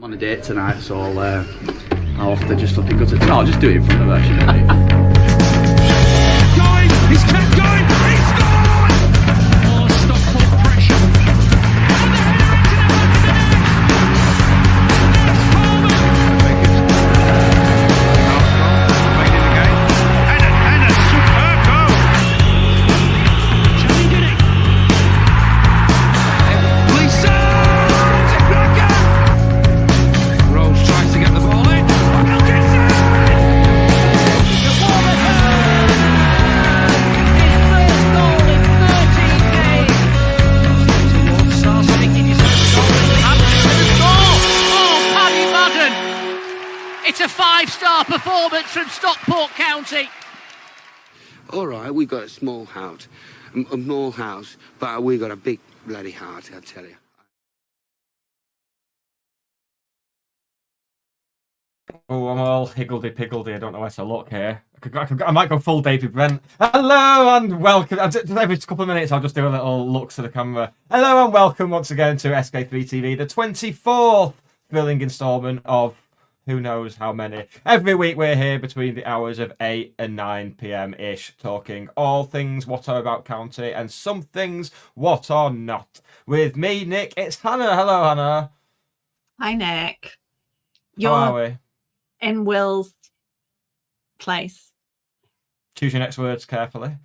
on a date tonight, so I'll have to just look good. No, I'll just do it in front of her, shouldn't I? He's kept going! He scored! Oh, Stockport pressure. And a superb goal! Johnny did it! Lisa! Rose tries to get the ball in. Wilkinson! It's a 5-star performance from Stockport County. All right, we got a small house, but we got a big bloody heart, I tell you. Oh, I'm all higgledy-piggeldy. I don't know where to look here. I might go full David Brent. Hello and welcome. Every couple of minutes, I'll just do a little look to the camera. Hello and welcome once again to SK3 TV, the 24th thrilling instalment of who knows how many. Every week we're here between the hours of 8 and 9 p.m-ish, talking all things what are about county and some things what are not. With me, Nick, it's Hannah. Hello, Hannah. Hi, Nick. How are we? In Will's place. Choose your next words carefully.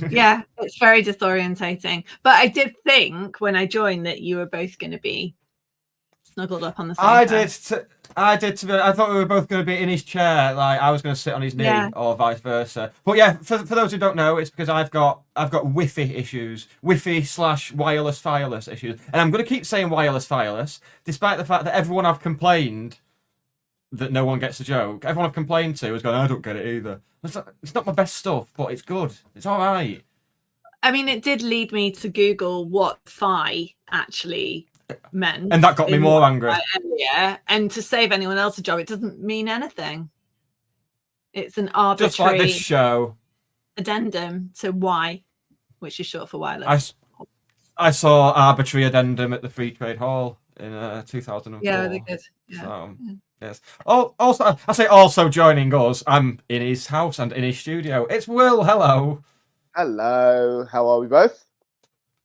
Yeah, it's very disorientating. But I did think when I joined that you were both going to be snuggled up on the sofa. I did. I thought we were both going to be in his chair. Like I was going to sit on his knee, or vice versa. But yeah, for those who don't know, it's because I've got Wi-Fi issues, Wi-Fi/wireless wireless issues, and I'm going to keep saying wireless, despite the fact that everyone I've complained that no one gets the joke. Everyone I've complained to has gone, I don't get it either. It's not my best stuff, but it's good. It's all right. I mean, it did lead me to Google what phi actually meant. And that got me more angry. Earlier. And to save anyone else a job, it doesn't mean anything. It's an arbitrary just like this show. Addendum to Y, which is short for wireless. I saw arbitrary addendum at the Free Trade Hall in 2004. Yeah, they're good. Yeah. So, yes. Oh, also joining us, I'm in his house and in his studio. It's Will. Hello. Hello. How are we both?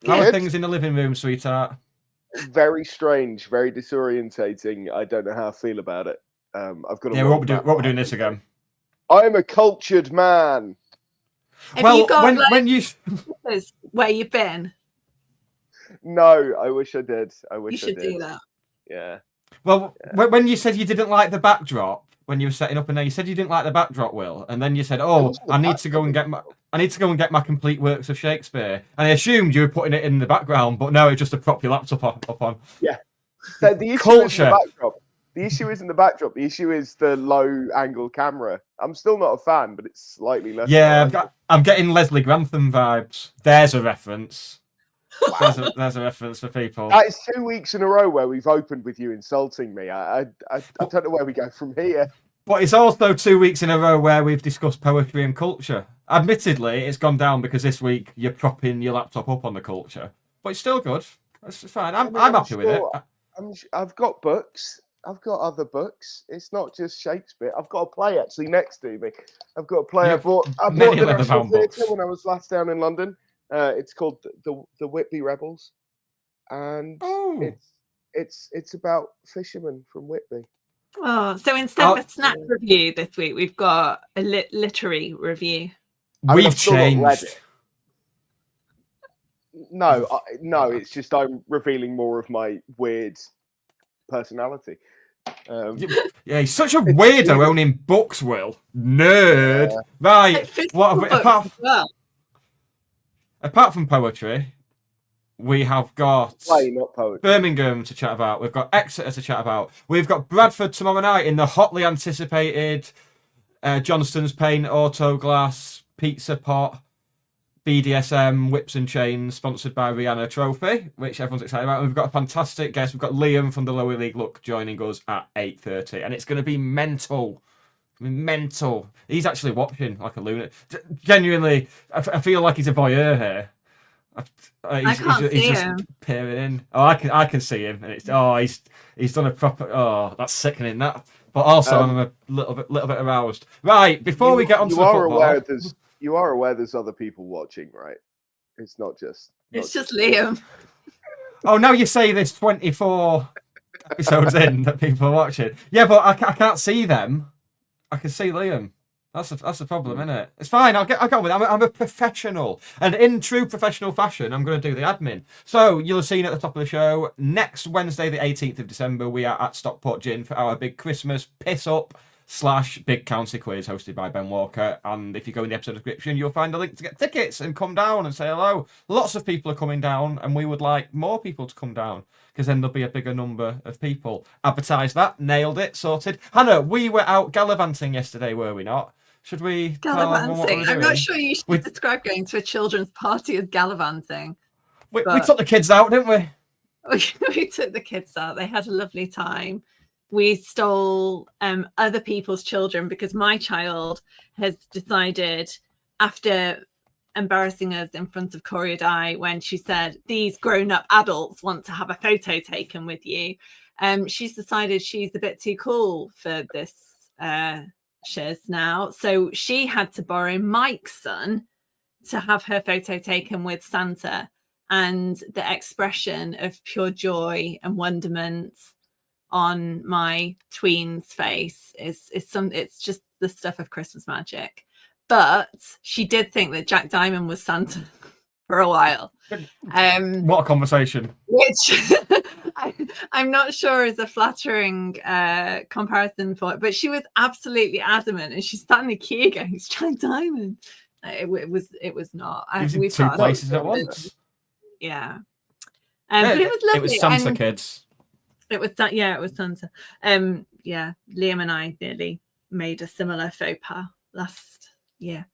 How are Good. things in the living room, sweetheart? Very strange, very disorientating. I don't know how I feel about it. I've got. Yeah, what we're doing this again. I'm a cultured man. Have you got when you where you've been? No, I wish I did. I wish You should I did. do that. Yeah. Well, when you said you didn't like the backdrop when you were setting up, and you said you didn't like the backdrop, Will, and then you said, "Oh, I need to go and get my complete works of Shakespeare," and I assumed you were putting it in the background, but no, it's just to prop your laptop up on. Yeah. The issue Culture. isn't the backdrop. The issue isn't the backdrop. The issue is the low-angle camera. I'm still not a fan, but it's slightly less. Yeah, I'm getting Leslie Grantham vibes. There's a reference. There's a reference for people. It's 2 weeks in a row where we've opened with you insulting me. I don't know where we go from here. But it's also 2 weeks in a row where we've discussed poetry and culture. Admittedly, it's gone down because this week you're propping your laptop up on the culture, but it's still good. It's fine. I'm happy with it. I've got books. I've got other books. It's not just Shakespeare. I've got a play actually next to me. I've got a play. I bought the National Theatre when I was last down in London. It's called the Whitby Rebels, and it's about fishermen from Whitby. Oh, so instead of a snack review this week, we've got a literary review. We've changed. No, it's just I'm revealing more of my weird personality. Yeah, he's such a weirdo owning books, Will. Nerd. Yeah. Right. Apart from poetry, we have got Birmingham to chat about. We've got Exeter to chat about. We've got Bradford tomorrow night in the hotly anticipated Johnston's Paint Auto Glass Pizza Pot BDSM Whips and Chains sponsored by Rihanna Trophy, which everyone's excited about. And we've got a fantastic guest. We've got Liam from the Lower League Look joining us at 8:30, and it's going to be mental. Mental. He's actually watching like a lunatic. Genuinely, I feel like he's a voyeur here. I can't see him. Peering in. Oh, I can see him, and it's he's done a proper. Oh, that's sickening. That, but also I'm a little bit aroused. Right, before we get on to the football, you are aware there's other people watching, right? It's not just. It's just Liam. Oh, now you say there's 24 episodes in that people are watching. Yeah, but I can't see them. I can see Liam. That's the problem, isn't it? It's fine. I'll get on with it. I'm a professional, and in true professional fashion, I'm going to do the admin. So you'll have seen at the top of the show, next Wednesday, the 18th of December, we are at Stockport Gin for our big Christmas piss up / big county quiz hosted by Ben Walker. And if you go in the episode description, you'll find a link to get tickets and come down and say hello. Lots of people are coming down, and we would like more people to come down, because then there'll be a bigger number of people. Advertise that, nailed it, sorted. Hannah, we were out gallivanting yesterday, were we not? Should we gallivanting? I'm not sure you should describe going to a children's party as gallivanting. We took the kids out, didn't we? We took the kids out. They had a lovely time. We stole other people's children, because my child has decided, after embarrassing us in front of Corey and I when she said, these grown-up adults want to have a photo taken with you, she's decided she's a bit too cool for this shiz now. So she had to borrow Mike's son to have her photo taken with Santa, and the expression of pure joy and wonderment on my tween's face is it's just the stuff of Christmas magic. But she did think that Jack Diamond was Santa for a while. What a conversation. Which I'm not sure is a flattering comparison for it, but she was absolutely adamant, and she sat in the queue going, it's Jack Diamond. It was not. We two places at once. Yeah. But it was lovely. It was Santa, kids. It was Santa. Yeah, Liam and I nearly made a similar faux pas last year.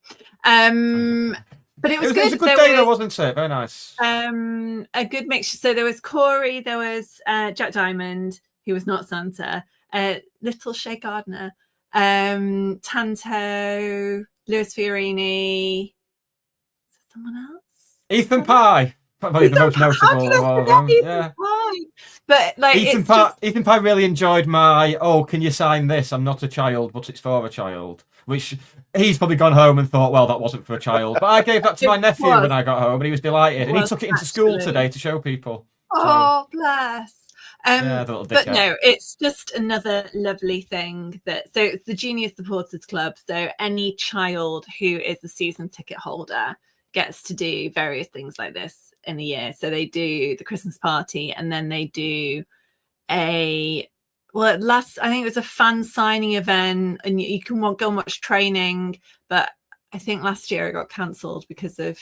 But it was good. It was a good day, though, wasn't it? Very nice. A good mixture. So there was Corey, there was Jack Diamond, who was not Santa, little Shay Gardner, Tanto, Lewis Fiorini. Is there someone else? Ethan Pye. Probably the most notable of all of them. Yeah. But like Ethan Pye really enjoyed my, can you sign this? I'm not a child, but it's for a child. Which he's probably gone home and thought, well, that wasn't for a child. But I gave that to my nephew when I got home, and he was delighted. And he took it into school today to show people. Oh, bless. Yeah, the little but no, it's just another lovely thing so it's the Junior Supporters Club. So any child who is a season ticket holder gets to do various things like this in a year. So they do the Christmas party, and then they do I think it was a fan signing event, and you can go and watch training. But I think last year it got cancelled because of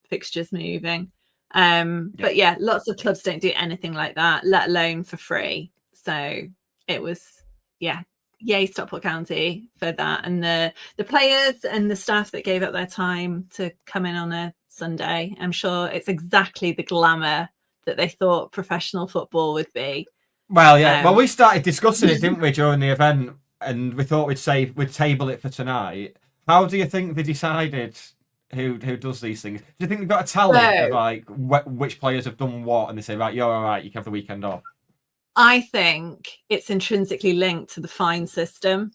fixtures moving. But yeah, lots of clubs don't do anything like that, let alone for free. So it was, yay Stockport County for that, and the players and the staff that gave up their time to come in on a Sunday. I'm sure it's exactly the glamour that they thought professional football would be. Well, yeah. Well, we started discussing it, didn't we, during the event, and we thought we'd table it for tonight. How do you think they decided who does these things? Do you think they've got a tally of like which players have done what, and they say, right, you're all right, you can have the weekend off? I think it's intrinsically linked to the fine system.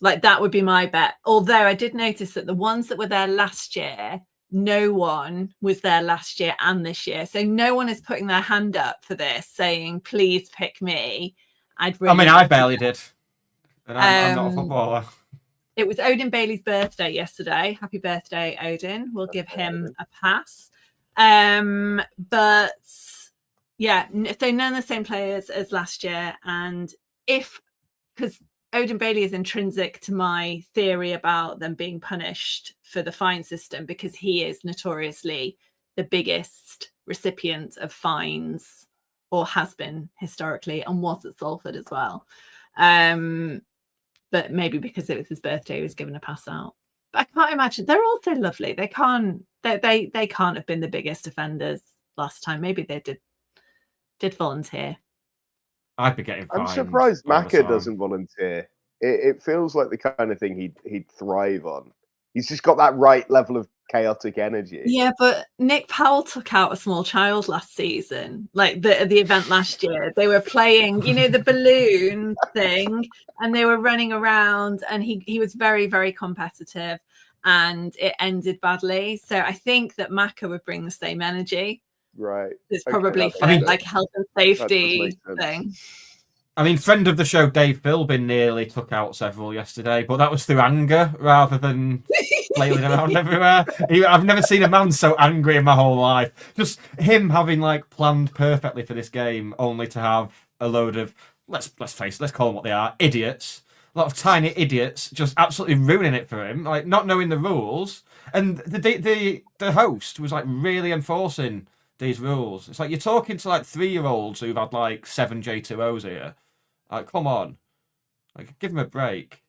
Like, that would be my bet. Although I did notice that the ones that were there last year, no one was there last year and this year. So no one is putting their hand up for this, saying, please pick me. I barely did. And I'm not a footballer. It was Odin Bailey's birthday yesterday. Happy birthday, Odin. We'll give him a pass. But yeah, so none of the same players as last year. And because Odin Bailey is intrinsic to my theory about them being punished for the fine system, because he is notoriously the biggest recipient of fines, or has been historically, and was at Salford as well. But maybe because it was his birthday, he was given a pass out. But I can't imagine. They're all so lovely. They can't have been the biggest offenders last time. Maybe they did volunteer. I'd be getting fined. I'm surprised Macca doesn't volunteer. It feels like the kind of thing he'd thrive on. He's just got that right level of chaotic energy. Yeah, but Nick Powell took out a small child last season, like the event last year. They were playing, the balloon thing, and they were running around, and he was very, very competitive, and it ended badly. So I think that Maka would bring the same energy. Right. It's probably like health and safety thing. I mean, friend of the show, Dave Philbin, nearly took out several yesterday, but that was through anger rather than flailing around everywhere. I've never seen a man so angry in my whole life. Just him having planned perfectly for this game, only to have a load of let's call them what they are, idiots. A lot of tiny idiots just absolutely ruining it for him, not knowing the rules. And the host was really enforcing these rules. It's you're talking to 3-year-olds who've had 7 J2Os here. Come on, give him a break.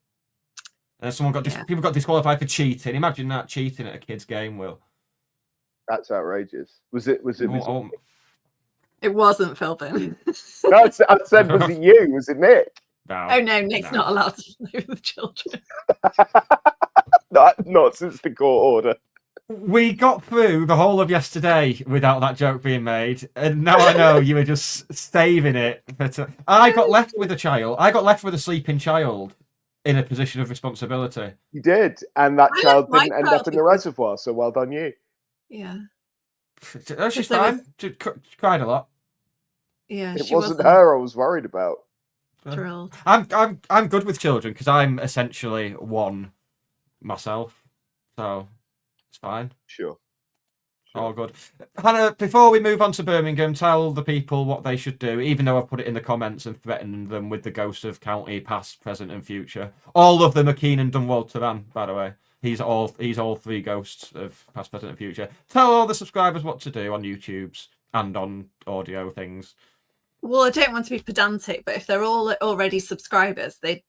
And someone people got disqualified for cheating. Imagine that, cheating at a kid's game, Will. That's outrageous. Was it? It wasn't Philbin. No, I said, was it you? Was it Nick? No. Oh no, Nick's not allowed to play with children. Not since the court order. We got through the whole of yesterday without that joke being made, and now I know you were just saving it. I got left with a child. I got left with a sleeping child in a position of responsibility. You did, and that child didn't end up in the reservoir. So well done, you. Yeah. She's fine. She cried a lot. Yeah, it wasn't her I was worried about. Thrilled. I'm good with children because I'm essentially one myself, so it's fine. Sure. All good. Hannah, before we move on to Birmingham, tell the people what they should do, even though I've put it in the comments and threatened them with the ghosts of county past, present and future. All of them are Keenan Dunwald Turan, by the way. He's all 3 ghosts of past, present and future. Tell all the subscribers what to do on YouTube's and on audio things. Well, I don't want to be pedantic, but if they're all already subscribers, they're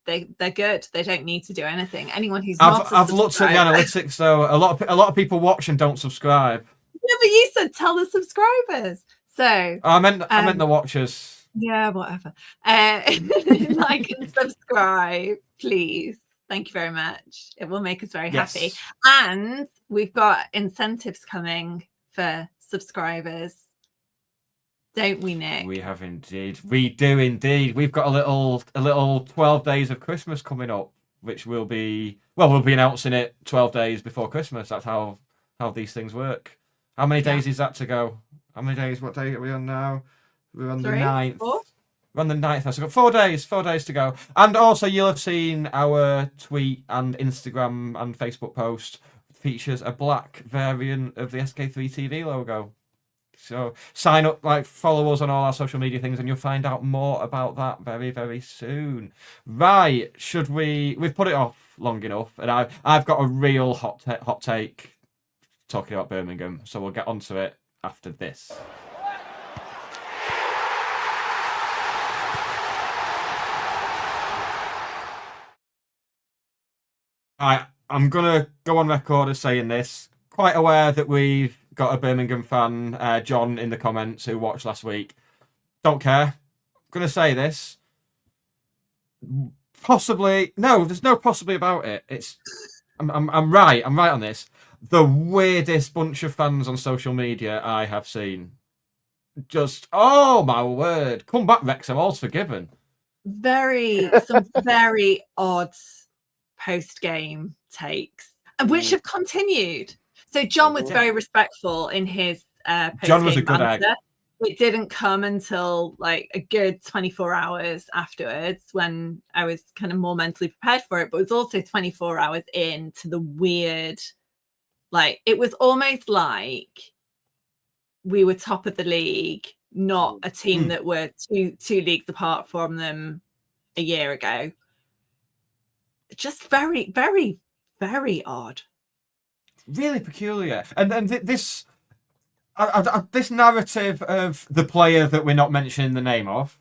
good. They don't need to do anything. Anyone who's I've looked at the analytics though. A lot of people watch and don't subscribe. Yeah, but you said tell the subscribers. So I meant the watchers. Yeah, whatever. Like and subscribe, please. Thank you very much. It will make us very happy. And we've got incentives coming for subscribers. Don't we, Nick? We have indeed. We do indeed. We've got a little 12 days of Christmas coming up, which we'll be announcing it 12 days before Christmas. That's how these things work. How many days is that to go? How many days? What day are we on now? We're on the 9th. 4? We're on the 9th. So we've got 4 days to go. And also you'll have seen our tweet and Instagram and Facebook post features a black variant of the SK3 TV logo. So sign up, follow us on all our social media things, and you'll find out more about that very, very soon. Right? We've put it off long enough, and I've got a real hot take talking about Birmingham, so we'll get onto it after this. I'm gonna go on record as saying this. Quite aware that we've got a Birmingham fan, John, in the comments who watched last week. Don't care. I'm gonna say this. Possibly, no. There's no possibly about it. I'm right. I'm right on this. The weirdest bunch of fans on social media I have seen. Just, oh my word! Come back, Wrexham. All's forgiven. Some very odd post-game takes, which have continued. So John was very respectful in his post-game John was a good egg. It didn't come until a good 24 hours afterwards when I was kind of more mentally prepared for it, but it was also 24 hours into the weird, it was almost like we were top of the league, not a team that were two leagues apart from them a year ago. Just very, very, very odd. Really peculiar. And this this narrative of the player that we're not mentioning the name of.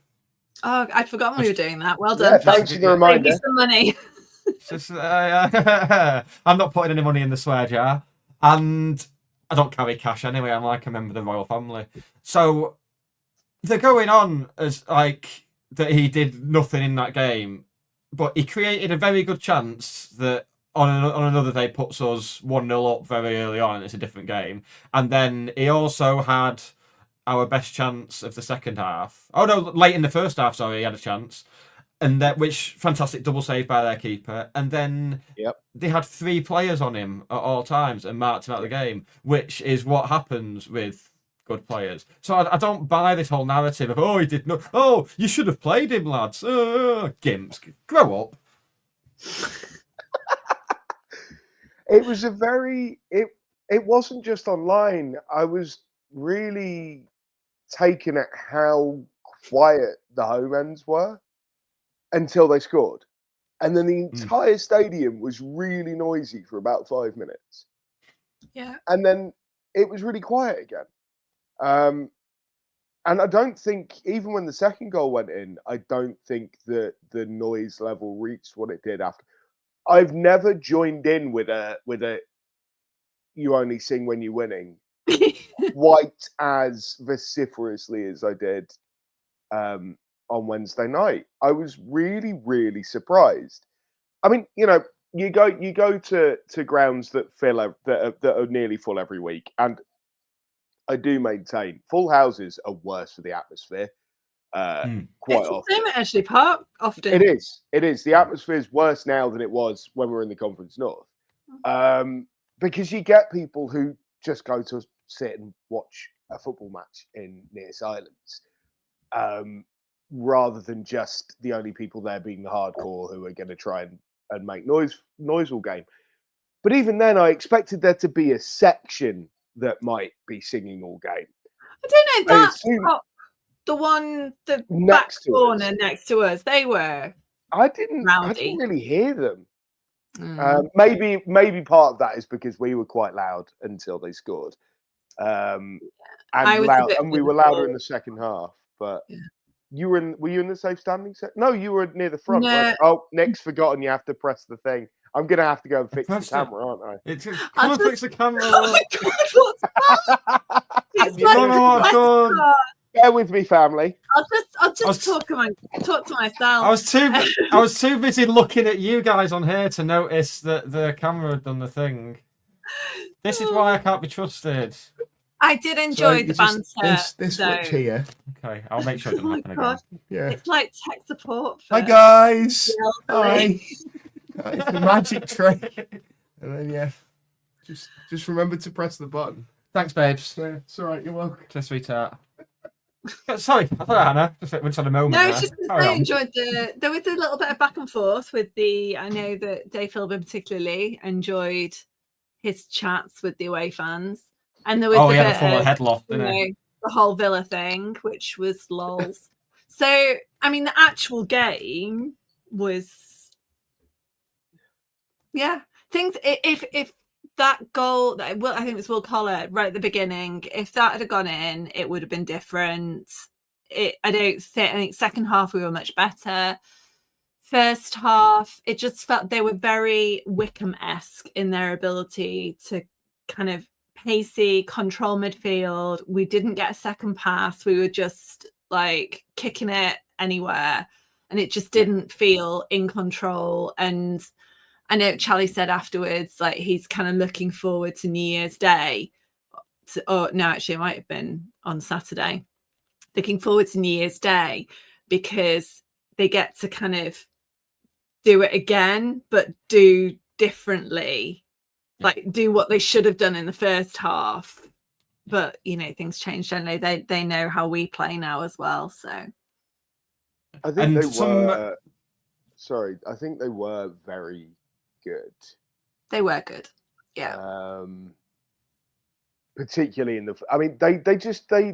Oh, I'd forgotten we were doing that. Well done. Yeah, thanks for the reminder. Thank you some money. Just, I'm not putting any money in the swear jar. And I don't carry cash anyway. I'm like a member of the royal family. So they're going on as that he did nothing in that game. But he created a very good chance that on another day puts us 1-0 up very early on, and it's a different game. And then he also had our best chance of the second half. Oh no, late in the first half, sorry, he had a chance. And that, which fantastic double save by their keeper. And then they had 3 players on him at all times and marked him out of the game, which is what happens with good players. So I don't buy this whole narrative of, oh, he did not. Oh, you should have played him, lads. Gimps, grow up. It was a very it wasn't just online. I was really taken at how quiet the home ends were until they scored. And then the entire stadium was really noisy for about 5 minutes. Yeah. And then it was really quiet again. And I don't think, even when the second goal went in, I don't think that the noise level reached what it did after. I've never joined in with a you only sing when you're winning quite as vociferously as I did on Wednesday night. I was really, really surprised. I mean, you know, you go to grounds that that are nearly full every week, and I do maintain full houses are worse for the atmosphere. Quite it's often. The same at Ashley Park. Often it is. The atmosphere is worse now than it was when we were in the Conference North, because you get people who just go to sit and watch a football match in near silence, rather than just the only people there being the hardcore who are going to try and make noise all game. But even then, I expected there to be a section that might be singing all game. I don't know. The one, the back corner next to us, they were. I didn't really hear them. Maybe part of that is because we were quite loud until they scored, and we were louder in the second half. But were you in the safe standing set? No, you were near the front. No. Right? Oh, Nick's forgotten. You have to press the thing. I'm gonna have to go and fix the camera, aren't I? Come and fix the camera. Bear with me, family. I'll just talk to myself. I was too busy looking at you guys on here to notice that the camera had done the thing. This is why I can't be trusted. I did enjoy the banter. This switch here. Okay, I'll make sure it doesn't happen again. Yeah. It's like tech support. Hi guys. Hi. It's a magic trick. And then just remember to press the button. Thanks, babes. Yeah, it's all right. You're welcome. To sweetheart. Sorry, I thought Hannah just had a moment. No, it's just I enjoyed there was a little bit of back and forth with I know that Dave Philbin particularly enjoyed his chats with the away fans, and there was he had a full headlock, didn't he? The whole Villa thing, which was lols. So I mean, the actual game was, things. If that goal, I think it was Will Collar right at the beginning. If that had gone in, it would have been different. I think second half we were much better. First half, it just felt they were very Wickham-esque in their ability to kind of pacey, control midfield. We didn't get a second pass. We were just like kicking it anywhere, and it just didn't feel in control. And I know Charlie said afterwards, like, he's kind of looking forward to New Year's Day. No, actually, it might have been on Saturday. Looking forward to New Year's Day because they get to kind of do it again, but do differently. Like, do what they should have done in the first half. But, you know, things change generally. They know how we play now as well. So I think I think they were very good. They were good, yeah. Particularly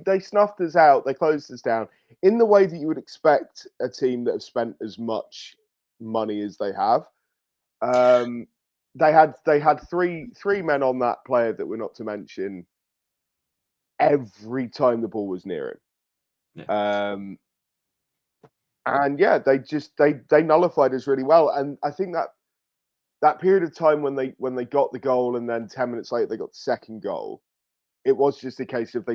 they snuffed us out. They closed us down in the way that you would expect a team that have spent as much money as they have. They had three men on that player that were not to mention every time the ball was near him. Yeah. And they nullified us really well. And I think that period of time when they got the goal and then 10 minutes later they got the second goal, it was just a case of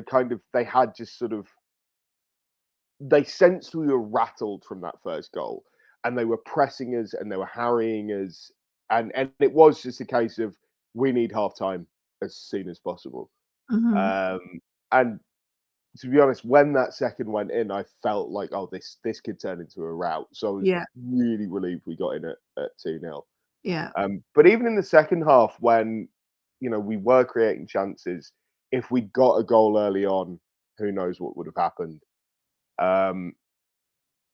they sensed we were rattled from that first goal, and they were pressing us and they were harrying us, and it was just a case of we need half time as soon as possible. And to be honest, when that second went in, I felt like, oh, this could turn into a rout. So I was really relieved we got in at 2-0. Yeah. But even in the second half, when we were creating chances, if we got a goal early on, who knows what would have happened.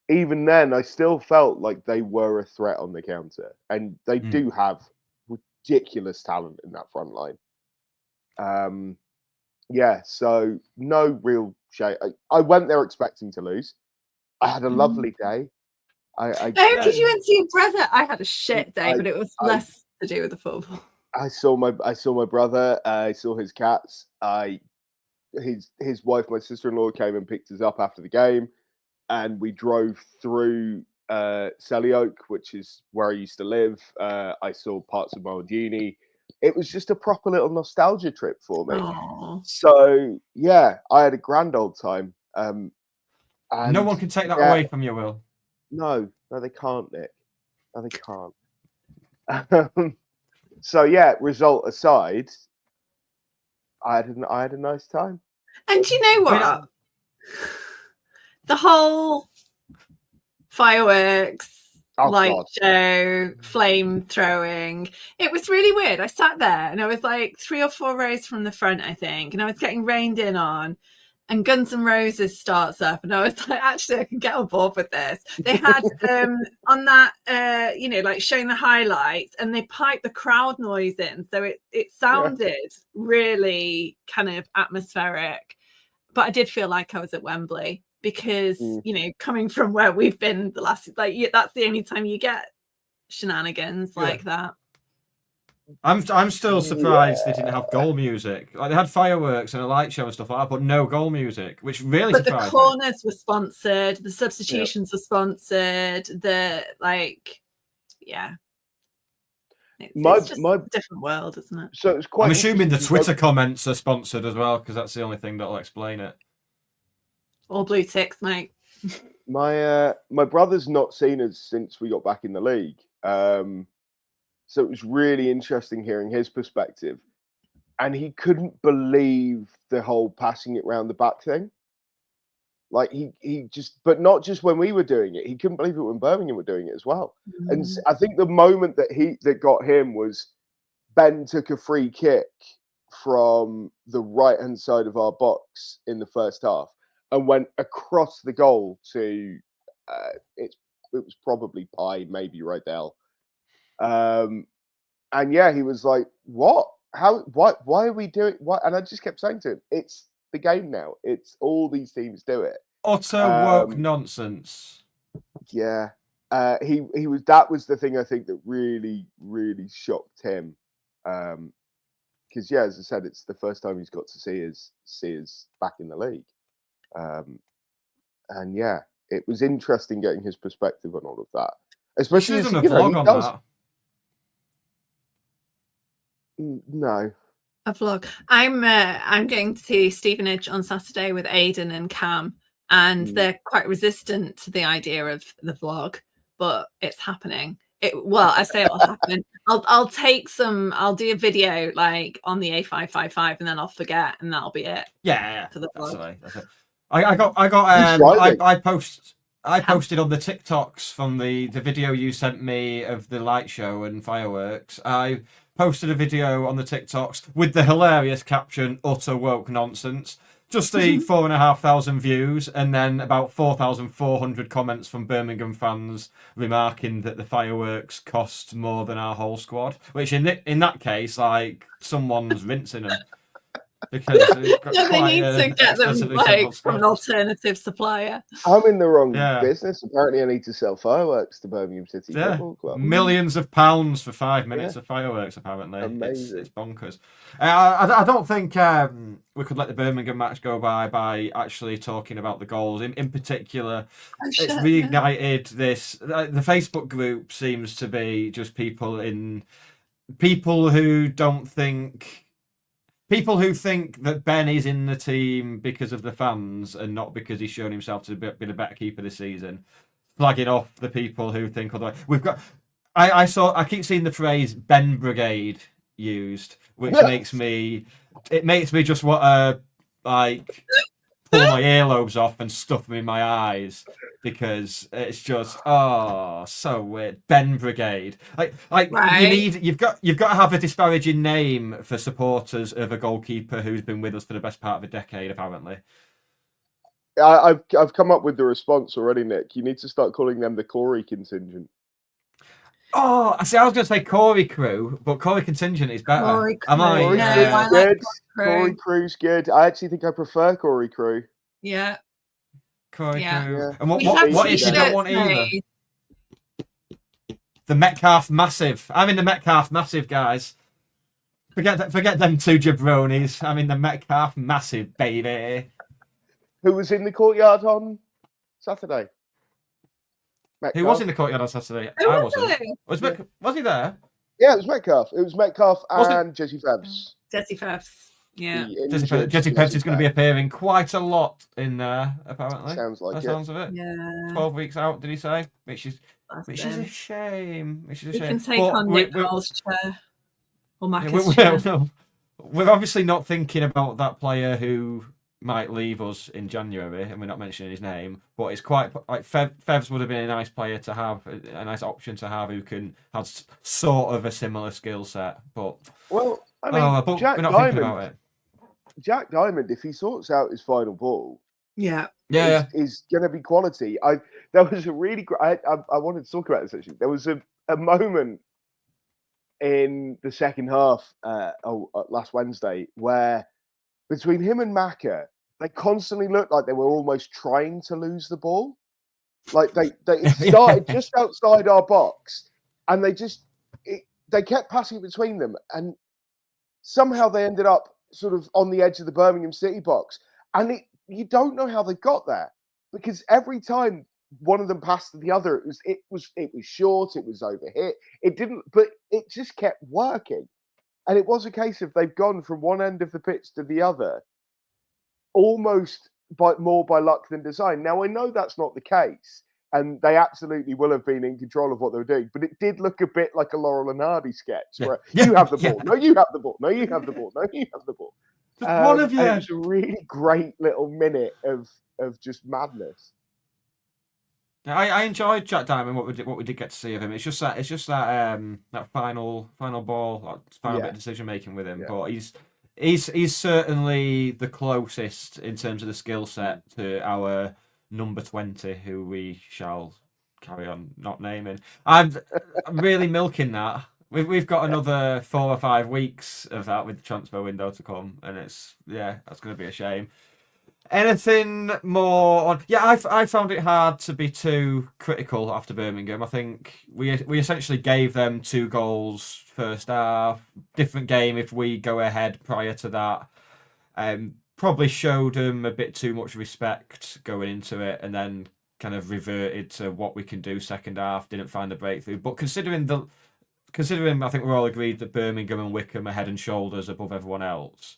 Even then, I still felt like they were a threat on the counter, and they do have ridiculous talent in that front line. So no real shame. I went there expecting to lose. I had a lovely day. Because you went to see your brother. I had a shit day, but it was less to do with the football. I saw my brother. I saw his cats. His wife, my sister-in-law, came and picked us up after the game, and we drove through Selly Oak, which is where I used to live. I saw parts of my old uni. It was just a proper little nostalgia trip for me. Aww. So yeah, I had a grand old time. And no one can take that away from you, Will. No, they can't, Nick. No, they can't. So yeah, result aside, I had a nice time. And you know what? The whole fireworks, light show, flame throwing. It was really weird. I sat there and I was like 3 or 4 rows from the front, I think, and I was getting rained in on. And Guns N' Roses starts up, and I was like, actually, I can get on board with this. They had on that, like showing the highlights, and they piped the crowd noise in, so it sounded really kind of atmospheric. But I did feel like I was at Wembley because coming from where we've been the last, that's the only time you get shenanigans like that. I'm still surprised they didn't have goal music. Like they had fireworks and a light show and stuff like that, but no goal music, which really surprised me. But the corners were sponsored, the substitutions were sponsored, it's just a different world, isn't it? So it's quite. I'm assuming the Twitter comments are sponsored as well, because that's the only thing that'll explain it. All blue ticks, mate. My brother's not seen us since we got back in the league. So it was really interesting hearing his perspective. And he couldn't believe the whole passing it round the back thing. Like he just, but not just when we were doing it. He couldn't believe it when Birmingham were doing it as well. And I think the moment that got him was Ben took a free kick from the right-hand side of our box in the first half and went across the goal to, it was probably Pye, maybe Rydell. And yeah, he was like, what? How? Why are we doing what? And I just kept saying to him, it's the game now. It's all these teams do it. Utter woke nonsense. Yeah. That was the thing I think that really, really shocked him. Because yeah, as I said, it's the first time he's got to see us back in the league. And yeah, it was interesting getting his perspective on all of that. Especially as, a vlog on that. No. A vlog. I'm going to Stevenage on Saturday with Aidan and Cam, and they're quite resistant to the idea of the vlog, but it's happening. I say it'll happen. I'll do a video like on the A555 and then I'll forget and that'll be it. Yeah. For the vlog. That's it. I posted on the TikToks from the video you sent me of the light show and fireworks. I posted a video on the TikToks with the hilarious caption, utter woke nonsense. Just the 4,500 views and then about 4,400 comments from Birmingham fans remarking that the fireworks cost more than our whole squad. Which in that case, like, someone's rinsing them. Because they need to get them like from an alternative supplier. I'm in the wrong business. Apparently, I need to sell fireworks to Birmingham City Football Club. Millions of pounds for 5 minutes of fireworks. Apparently, amazing. It's bonkers. I don't think we could let the Birmingham match go by actually talking about the goals. In particular, it's reignited this. The Facebook group seems to be just people who don't think. People who think that Ben is in the team because of the fans and not because he's shown himself to be a better keeper this season, flagging off the people who think otherwise. I keep seeing the phrase Ben Brigade used, which makes me just want to like pull my earlobes off and stuff them in my eyes because it's just so weird. Ben Brigade, like you've got to have a disparaging name for supporters of a goalkeeper who's been with us for the best part of a decade, apparently. I've come up with the response already, Nick. You need to start calling them the Corey contingent. Oh, see, I was going to say Corey Crew, but Corey contingent is better. Corey Crew. Am I? Corey No, Crew's good. Corey Crew's good. I actually think I prefer Corey Crew. Yeah. Corey Yeah. Crew. Yeah. And what have if you don't want either? The Metcalf Massive. I'm in the Metcalf Massive, guys. Forget them two jabronis. I'm in the Metcalf Massive, baby. Who was in the courtyard on Saturday? Metcalf. Who was in the courtyard on Saturday? I wasn't. Was he there? Yeah, it was Metcalf. It was Metcalf and Jesse Febs. Jesse Febs. Yeah. Jesse Febs is going to be appearing quite a lot in there, apparently. Sounds like it. Sounds of it. Yeah. 12 weeks out, did he say? Which is a shame. He can take on Nick Carl's chair. Or Macca's chair. We're obviously not thinking about that player who might leave us in January, and we're not mentioning his name, but it's quite like Fevs would have been a nice player to have, a nice option to have, who has sort of a similar skill set. But well, I mean, but we're not thinking about it. Jack Diamond, if he sorts out his final ball, is going to be quality. There was a really great. I wanted to talk about this actually. There was a moment in the second half last Wednesday where between him and Macca, they constantly looked like they were almost trying to lose the ball. Like they started just outside our box, and they kept passing between them, and somehow they ended up sort of on the edge of the Birmingham City box. And you don't know how they got there, because every time one of them passed to the other, it was short, it was overhit, but it just kept working. And it was a case of they've gone from one end of the pitch to the other, almost more by luck than design. Now, I know that's not the case, and they absolutely will have been in control of what they were doing, but it did look a bit like a Laurel and Hardy sketch, where you have the ball, no, you have the ball, no, you have the ball, no, you have the ball. One of you. It was a really great little minute of just madness. I enjoyed Jack Diamond. What we did get to see of him. It's just that that final ball, final bit of decision making with him. Yeah. But he's certainly the closest in terms of the skill set to our number 20, who we shall carry on not naming. I'm really milking that. We've got another 4 or 5 weeks of that with the transfer window to come, and that's going to be a shame. Anything more on? Yeah, I found it hard to be too critical after Birmingham. I think we essentially gave them 2 goals first half. Different game if we go ahead prior to that. Probably showed them a bit too much respect going into it, and then kind of reverted to what we can do second half. Didn't find the breakthrough, but considering I think we're all agreed that Birmingham and Wickham are head and shoulders above everyone else.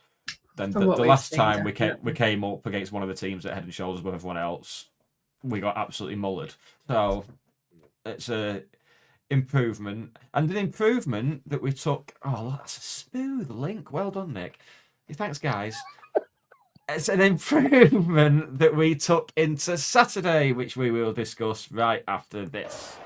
Then the last time we came up against one of the teams that head and shoulders above everyone else, we got absolutely mullered. So it's a improvement, and an improvement that we took. Oh, that's a smooth link. Well done, Nick. Thanks, guys. It's an improvement that we took into Saturday, which we will discuss right after this.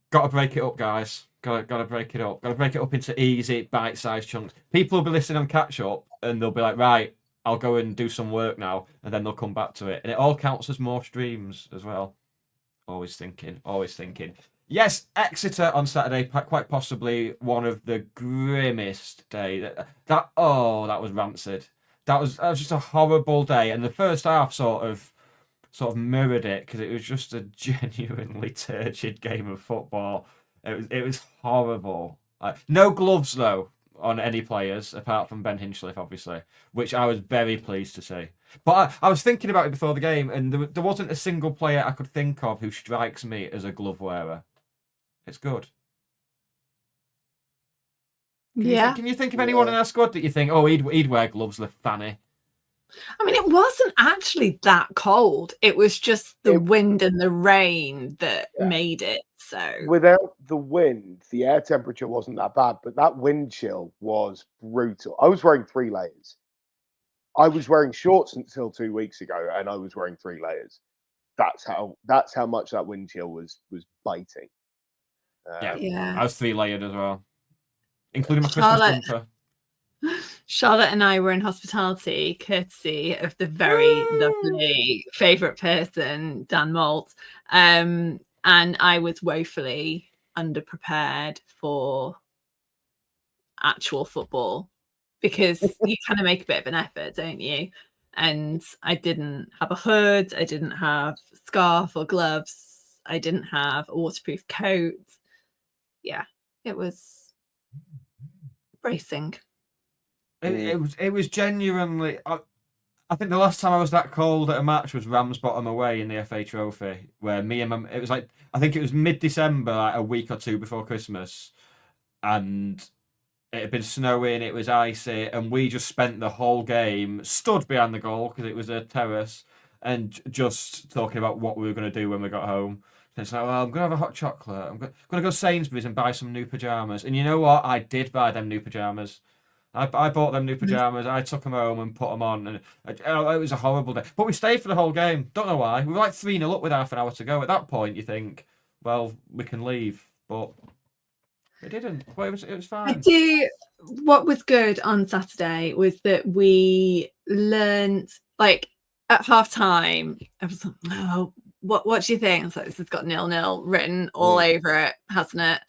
Got to break it up, guys. Got to break it up. Got to break it up into easy, bite-sized chunks. People will be listening on catch-up, and they'll be like, right, I'll go and do some work now, and then they'll come back to it. And it all counts as more streams as well. Always thinking. Yes, Exeter on Saturday, quite possibly one of the grimmest days. That was rancid. That was just a horrible day. And the first half sort of mirrored it, because it was just a genuinely turgid game of football. It was horrible. No gloves though on any players apart from Ben Hinchliffe, obviously, which I was very pleased to see. But I was thinking about it before the game, and there wasn't a single player I could think of who strikes me as a glove wearer. It's good. Can you think of anyone in our squad that you think, he'd wear gloves, the fanny? I mean, it wasn't actually that cold. It was just the wind and the rain that made it so. Without the wind, the air temperature wasn't that bad, but that wind chill was brutal. I was wearing 3 layers. I was wearing shorts until 2 weeks ago, and I was wearing 3 layers. That's how much that wind chill was biting. Yeah. I was 3 layered as well, including my Christmas jumper. Charlotte and I were in hospitality, courtesy of the very lovely favourite person, Dan Malt. And I was woefully underprepared for actual football because you kind of make a bit of an effort, don't you? And I didn't have a hood, I didn't have a scarf or gloves, I didn't have a waterproof coat. Yeah, it was bracing. It was genuinely. I think the last time I was that cold at a match was Ramsbottom away in the FA Trophy, where me and it was like, I think it was mid-December, like a week or 2 before Christmas, and it had been snowing, it was icy, and we just spent the whole game stood behind the goal because it was a terrace, and just talking about what we were going to do when we got home. And it's like, well, I'm going to have a hot chocolate. I'm going to go Sainsbury's and buy some new pajamas. And you know what? I did buy them new pajamas. I bought them new pajamas. I took them home and put them on, and it was a horrible day. But we stayed for the whole game. Don't know why. We were like 3-0 up with half an hour to go. At that point, you think, well, we can leave, but it didn't. Well, it was fine. What was good on Saturday was that we learned, like at half time, I was like, oh, what do you think? I was like, this has got 0-0 written all over it, hasn't it?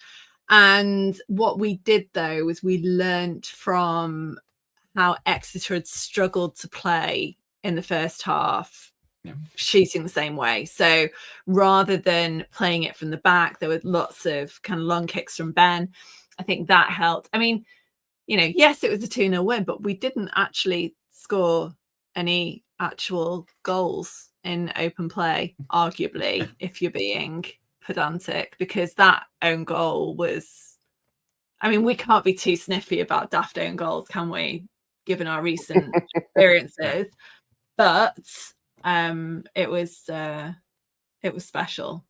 And what we did, though, was we learnt from how Exeter had struggled to play in the first half, shooting the same way. So rather than playing it from the back, there were lots of kind of long kicks from Ben. I think that helped. I mean, yes, it was a 2-0 win, but we didn't actually score any actual goals in open play, arguably, if you're being pedantic, because that own goal was, I mean, we can't be too sniffy about daft own goals, can we, given our recent experiences? But it was special.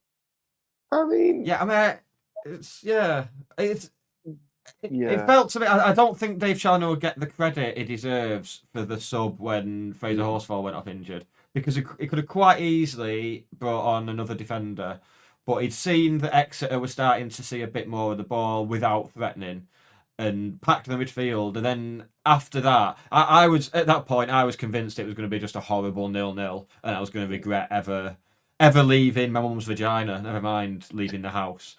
I mean, it felt to me. I don't think Dave Challinor would get the credit he deserves for the sub when Fraser Horsfall went off injured, because he could have quite easily brought on another defender. But he'd seen that Exeter were starting to see a bit more of the ball without threatening, and packed the midfield. And then after that, I was at that point, I was convinced it was going to be just a horrible 0-0, and I was going to regret ever leaving my mum's vagina. Never mind leaving the house.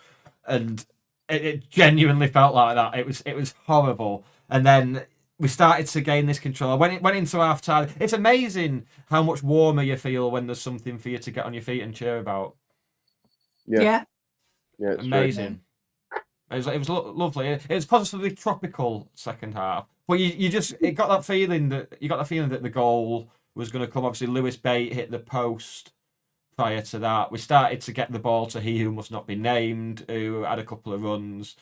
And it genuinely felt like that. It was horrible. And then we started to gain this control. Went into half time. It's amazing how much warmer you feel when there's something for you to get on your feet and cheer about. Yeah, amazing. It was lovely. It was positively tropical second half, but you got that feeling that the goal was going to come. Obviously, Lewis Bate hit the post. Prior to that, we started to get the ball to he who must not be named, who had a couple of runs,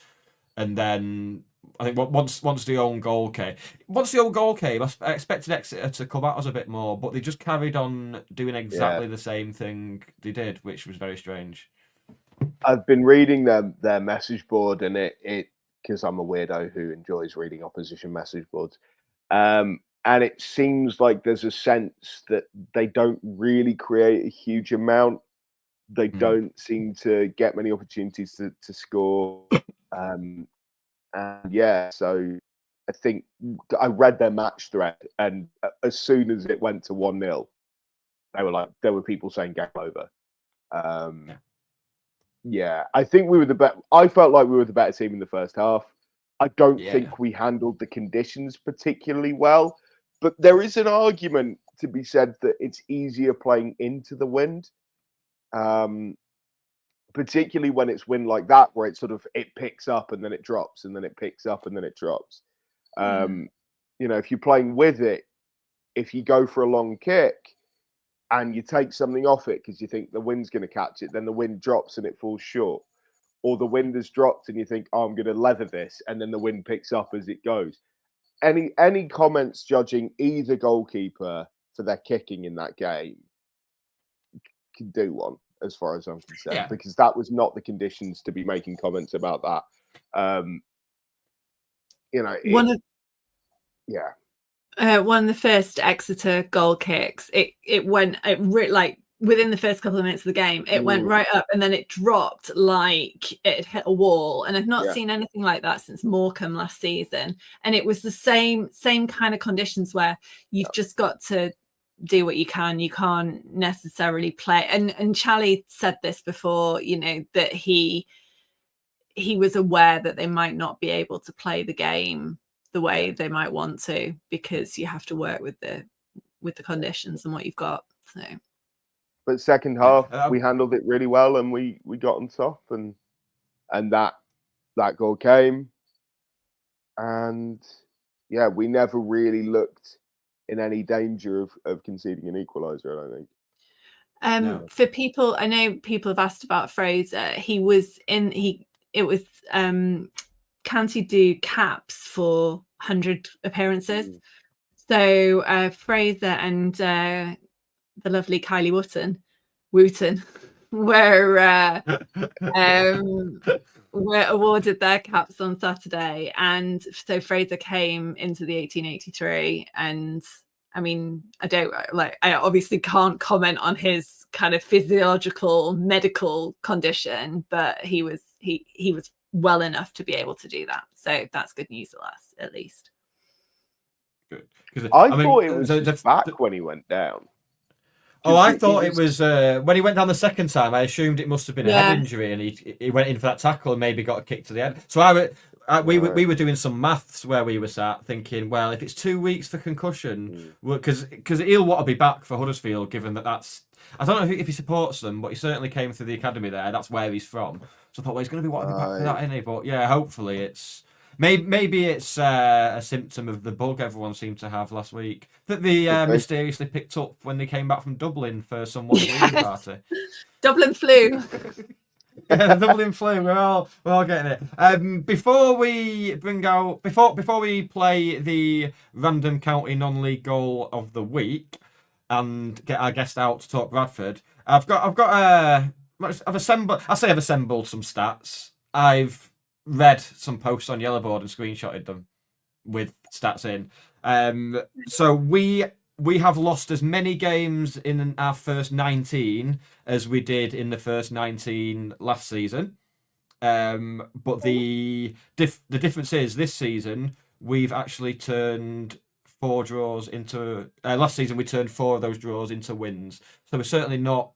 and then I think once the own goal came, I expected Exeter to come at us a bit more, but they just carried on doing exactly the same thing they did, which was very strange. I've been reading their message board, and it because I'm a weirdo who enjoys reading opposition message boards, and it seems like there's a sense that they don't really create a huge amount. They don't seem to get many opportunities to score, and so I think I read their match thread, and as soon as it went to 1-0, there were people saying game over. I think we were the better. I felt like we were the better team in the first half. I don't think we handled the conditions particularly well, but there is an argument to be said that it's easier playing into the wind, particularly when it's wind like that, where it picks up and then it drops, and then it picks up and then it drops. If you're playing with it, if you go for a long kick and you take something off it because you think the wind's going to catch it, then the wind drops and it falls short. Or the wind has dropped and you think, oh, I'm going to leather this, and then the wind picks up as it goes. Any comments judging either goalkeeper for their kicking in that game can do one, as far as I'm concerned, because that was not the conditions to be making comments about that. You know, one of the first Exeter goal kicks, like within the first couple of minutes of the game, it went right up and then it dropped like it hit a wall. And I've not seen anything like that since Morecambe last season. And it was the same kind of conditions where you've just got to do what you can. You can't necessarily play. And Charlie said this before, you know, that he was aware that they might not be able to play the game the way they might want to, because you have to work with the conditions and what you've got. So, but second half we handled it really well, and we got on top, and that goal came, and we never really looked in any danger of conceding an equaliser, I don't think. For people, I know people have asked about Fraser. It was County do caps for 100 appearances. So Fraser and the lovely Kylie Wooten were awarded their caps on Saturday, and so Fraser came into the 1883. And I mean, I obviously can't comment on his kind of physiological medical condition, but he was well enough to be able to do that. So that's good news at least. Good. I thought it was back when he went down. I thought it was when he went down the second time. I assumed it must have been a head injury, and he went in for that tackle and maybe got a kick to the head. So we were doing some maths where we were sat thinking, well, if it's 2 weeks for concussion, because he'll want to be back for Huddersfield, given that's. I don't know if he supports them, but he certainly came through the academy there. That's where he's from. So I thought, well, he's going to be wanting to be back for that, isn't he? But yeah, hopefully it's. Maybe it's a symptom of the bug everyone seemed to have last week that they mysteriously picked up when they came back from Dublin for someone's leaving party. Dublin flu. Yeah, the Dublin flu. We're all getting it. Before we play the random county non-league goal of the week and get our guest out to talk Bradford, I've assembled some stats. I've read some posts on Yellowboard and screenshotted them with stats in. So we have lost as many games in our first 19 as we did in the first 19 last season. But the difference is this season we've actually turned 4 draws into. Last season we turned 4 of those draws into wins. So we're certainly not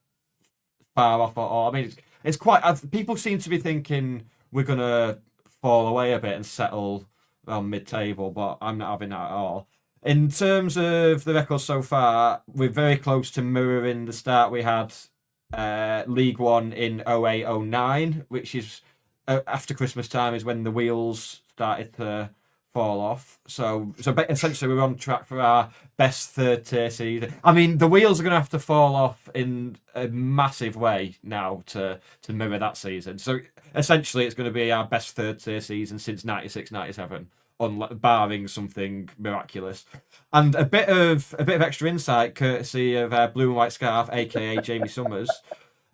far off at all. I mean, it's quite. People seem to be thinking we're going to fall away a bit and settle around mid-table, but I'm not having that at all. In terms of the record so far, we're very close to mirroring the start we had League One in 08-09, which is after Christmas time is when the wheels started to fall off. So essentially we're on track for our best third-tier season. I mean, the wheels are going to have to fall off in a massive way now to mirror that season. So essentially it's going to be our best third-tier season since 96-97, barring something miraculous. And a bit of extra insight courtesy of Blue and White Scarf, aka Jamie Summers.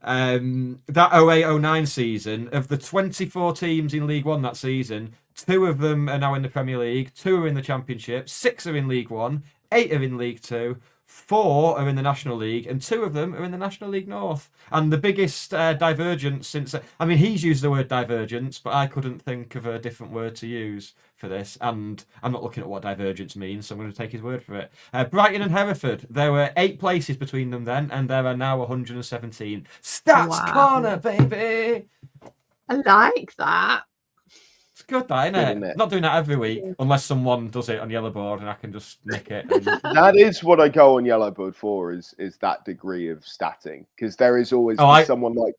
That 08-09 season, of the 24 teams in League One that season, 2 of them are now in the Premier League, 2 are in the Championship, 6 are in League One, 8 are in League Two, 4 are in the National League, and 2 of them are in the National League North. And the biggest divergence since... I mean, he's used the word divergence, but I couldn't think of a different word to use for this. And I'm not looking at what divergence means, so I'm going to take his word for it. Brighton and Hereford, there were 8 places between them then, and there are now 117. Stats Corner, baby! I like that. It's good, that, isn't it? Not doing that every week, unless someone does it on Yellowboard and I can just nick it. And... That is what I go on Yellowboard for, is that degree of statting, because there is always someone like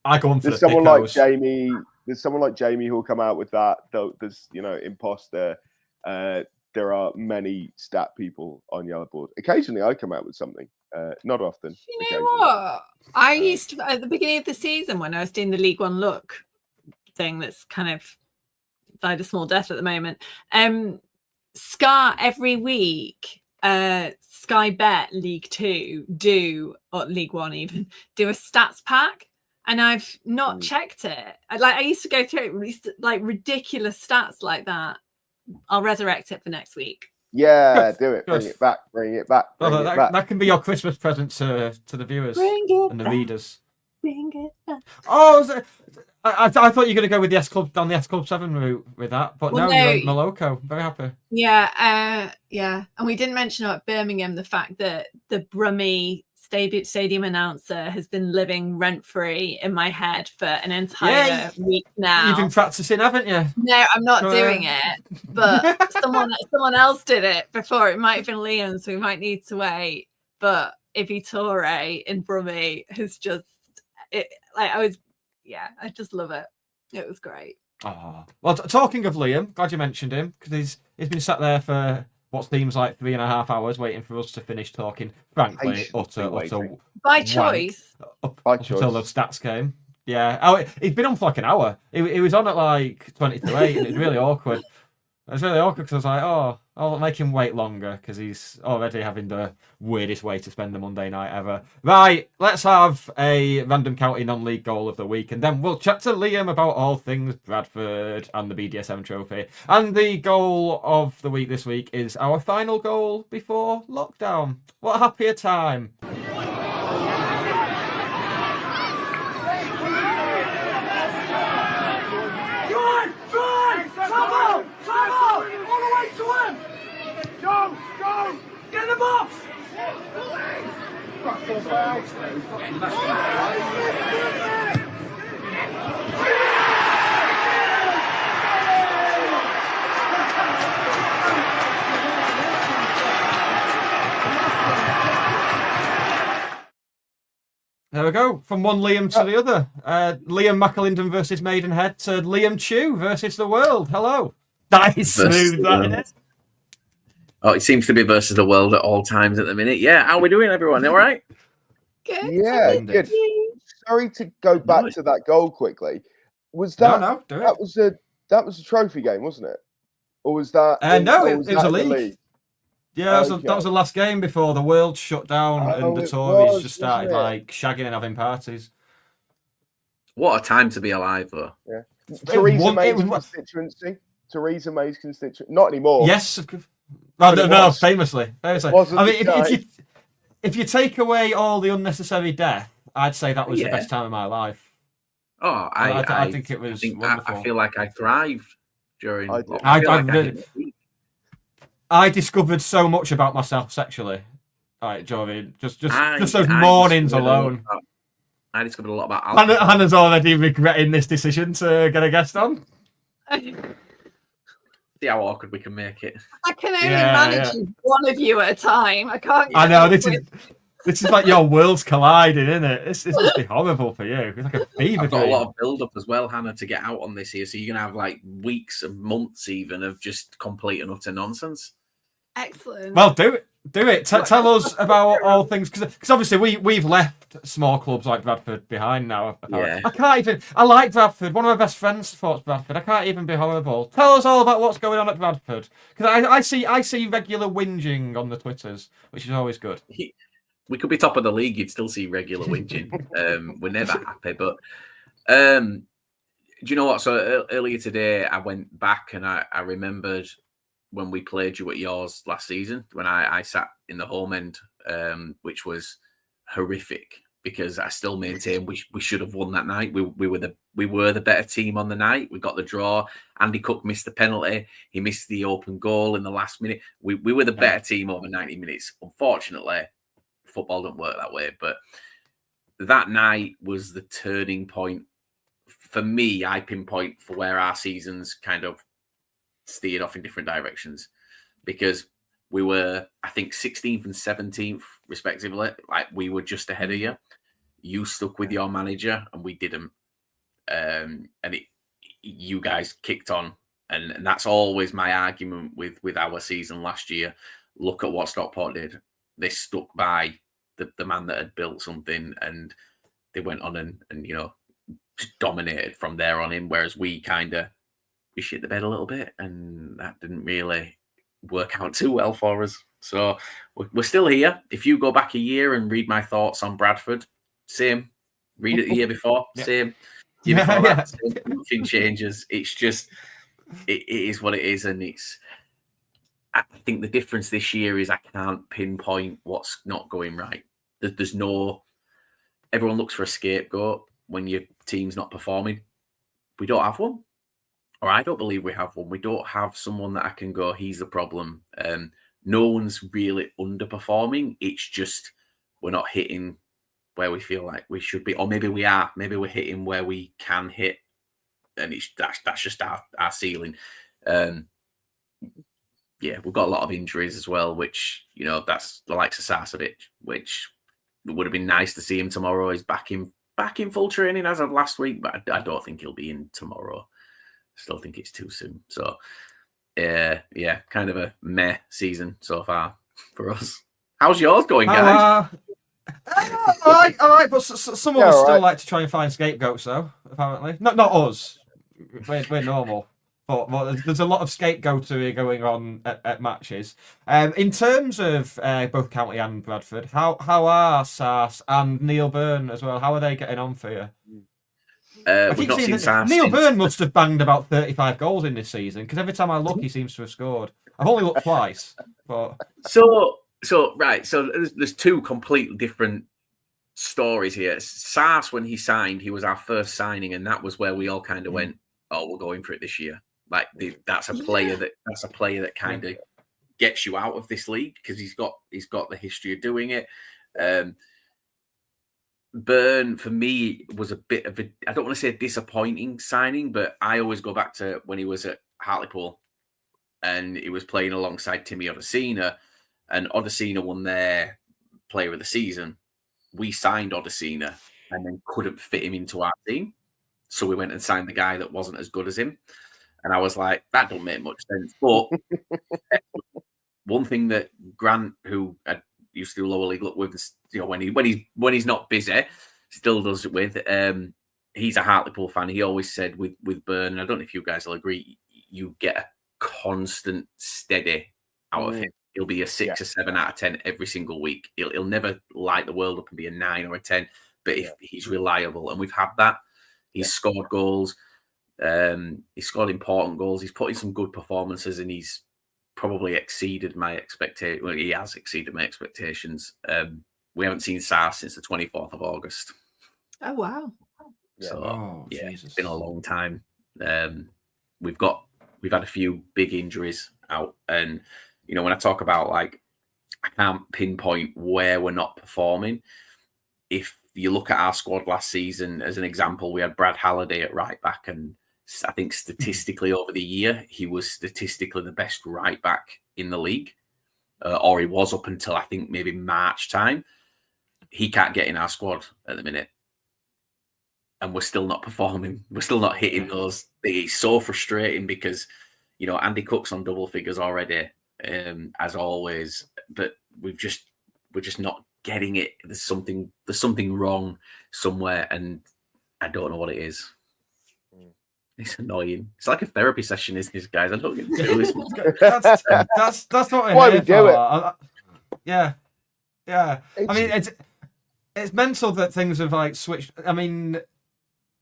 Jamie. There's someone like Jamie who'll come out with that. There's imposter. There are many stat people on Yellowboard. Occasionally, I come out with something. Not often. You know what? I used to at the beginning of the season when I was doing the League One look thing. That's kind of died a small death at the moment. Scar every week Sky Bet League 2 or League 1 even, do a stats pack. And I've not checked it. I used to go through it, like ridiculous stats like that. I'll resurrect it for next week. Yeah, Good, do it. good. Bring it back. Bring it back. Bring it back. That can be your Christmas present to the viewers and the readers. Bring it back. Oh, I thought you were going to go with the S Club down the S Club 7 route with that, but Well, no, no. you went Moloko. Very happy. Yeah, and we didn't mention about Birmingham the fact that the Brummie stadium announcer has been living rent-free in my head for an entire week now. You've been practicing, haven't you? No, I'm not doing it, but someone else did it before. It might have been Liam, so we might need to wait. But Ibi Toure in Brummie has just I just love it. It was great. Oh. Well, talking of Liam, glad you mentioned him, because he's been sat there for what seems like 3.5 hours waiting for us to finish talking. Frankly, utter by choice. Up until the stats came. Yeah, he's been on for like an hour. He was on at like 20 to 8, and it was really awkward. It was really awkward because I was like, I'll make him wait longer because he's already having the weirdest way to spend the Monday night ever. Right, let's have a random county non-league goal of the week, and then we'll chat to Liam about all things Bradford and the BDSM trophy. And the goal of the week this week is our final goal before lockdown. What a happier time. Get in the box! There we go. From one Liam to the other. Liam McAlinden versus Maidenhead to Liam Chew versus the world. Hello. That is smooth, that isn't it? Oh, it seems to be versus the world at all times at the minute. Yeah, how are we doing, everyone? All right? Good. Yeah, good. Sorry to go back to that goal quickly. Was that No, do it. that was a trophy game, wasn't it? Or was that? No, or it was that a in the league. Yeah, that was the last game before the world shut down and the Tories just started like shagging and having parties. What a time to be alive, though. Yeah. Theresa May's constituency. Theresa May's constituency. Not anymore. Yes, of course. Well, no, famously. I mean, if you take away all the unnecessary death, I'd say that was the best time of my life. Oh, I think it was wonderful. I feel like I thrived during. I discovered so much about myself sexually. All right, Joey, just those mornings alone. I discovered a lot about alcohol. Hannah's already regretting this decision to get a guest on. See how awkward we can make it. I can only manage one of you at a time. I can't. I know this is like your worlds colliding, isn't it? This must be horrible for you. It's like a fever I've got dream. a lot of build up as well, Hannah, to get out on this here. So you're gonna have like weeks and months even of just complete and utter nonsense. Excellent. Well, do it. Tell us about all things, because obviously we've left small clubs like Bradford behind now. Yeah. I like Bradford. One of my best friends supports Bradford. I can't even be horrible. Tell us all about what's going on at Bradford, because I see regular whinging on the Twitters, which is always good. We could be top of the league. You'd still see regular whinging. We're never happy, but do you know what? So earlier today, I went back and I remembered when we played you at yours last season, when I sat in the home end, which was horrific, because I still maintain we should have won that night. We were the better team on the night. We got the draw. Andy Cook missed the penalty. He missed the open goal in the last minute. We were the better team over 90 minutes. Unfortunately, football don't work that way. But that night was the turning point for me. I pinpoint for where our seasons kind of steered off in different directions, because we were, I think, 16th and 17th respectively. Like, we were just ahead of you. You stuck with your manager and we didn't. You guys kicked on, and that's always my argument with our season last year. Look at what Stockport did. They stuck by the man that had built something, and they went on and just dominated from there on in, whereas we shit the bed a little bit, and that didn't really work out too well for us. So we're still here. If you go back a year and read my thoughts on Bradford, same. Read it the year before, same. Year before that, same. Nothing changes. It's just, it is what it is. And I think the difference this year is I can't pinpoint what's not going right. There's no, everyone looks for a scapegoat when your team's not performing. We don't have one. Or I don't believe we have one. We don't have someone that I can go, he's the problem. No one's really underperforming. It's just we're not hitting where we feel like we should be. Or maybe we are. Maybe we're hitting where we can hit. And that's just our ceiling. Yeah, we've got a lot of injuries as well, which, you know, that's the likes of Sarcevic, which would have been nice to see him tomorrow. He's back in full training as of last week, but I don't think he'll be in tomorrow. Still think it's too soon. So, yeah, kind of a meh season so far for us. How's yours going, guys? All right, but some of us still like to try and find scapegoats, though. Apparently, not us. We're normal, but there's a lot of scapegoatery going on at matches. In terms of both County and Bradford, how are Sars and Neil Byrne as well? How are they getting on for you? We've not seen Sars. Neil Byrne must have banged about 35 goals in this season because every time I look, he seems to have scored. I've only looked twice, but so there's two completely different stories here. Sars, when he signed, he was our first signing, and that was where we all kind of went, "Oh, we're going for it this year." Like that's a player that kind of gets you out of this league because he's got the history of doing it. Byrne, for me, was a bit of a, I don't want to say a disappointing signing, but I always go back to when he was at Hartlepool and he was playing alongside Timmy Odesina, and Odesina won their Player of the Season. We signed Odesina and then couldn't fit him into our team. So we went and signed the guy that wasn't as good as him. And I was like, that don't make much sense. But one thing that Grant, who used to do lower league, look with, you know, when he's not busy, still does it with. He's a Hartlepool fan. He always said with Byrne, and I don't know if you guys will agree, you get a constant steady out of him. He'll be a 6 or 7 out of 10 every single week. He'll never light the world up and be a 9 or a 10, but if he's reliable, and we've had that. He's scored goals. He's scored important goals. He's put in some good performances, and he's probably exceeded my expectations. Well, he has exceeded my expectations. We haven't seen Sars since the 24th of August. Oh, wow. So, it's been a long time. We've had a few big injuries out. And, you know, when I talk about, like, I can't pinpoint where we're not performing. If you look at our squad last season, as an example, we had Brad Halliday at right back, and I think statistically over the year, he was statistically the best right back in the league, or he was up until I think maybe March time. He can't get in our squad at the minute, and we're still not performing. We're still not hitting those. It's so frustrating because, you know, Andy Cook's on double figures already, as always, but we're just not getting it. There's something wrong somewhere, and I don't know what it is. It's annoying. It's like a therapy session, isn't it, guys? I don't get to do this. That's what why we do it. Yeah. I mean, it's mental that things have like switched. I mean,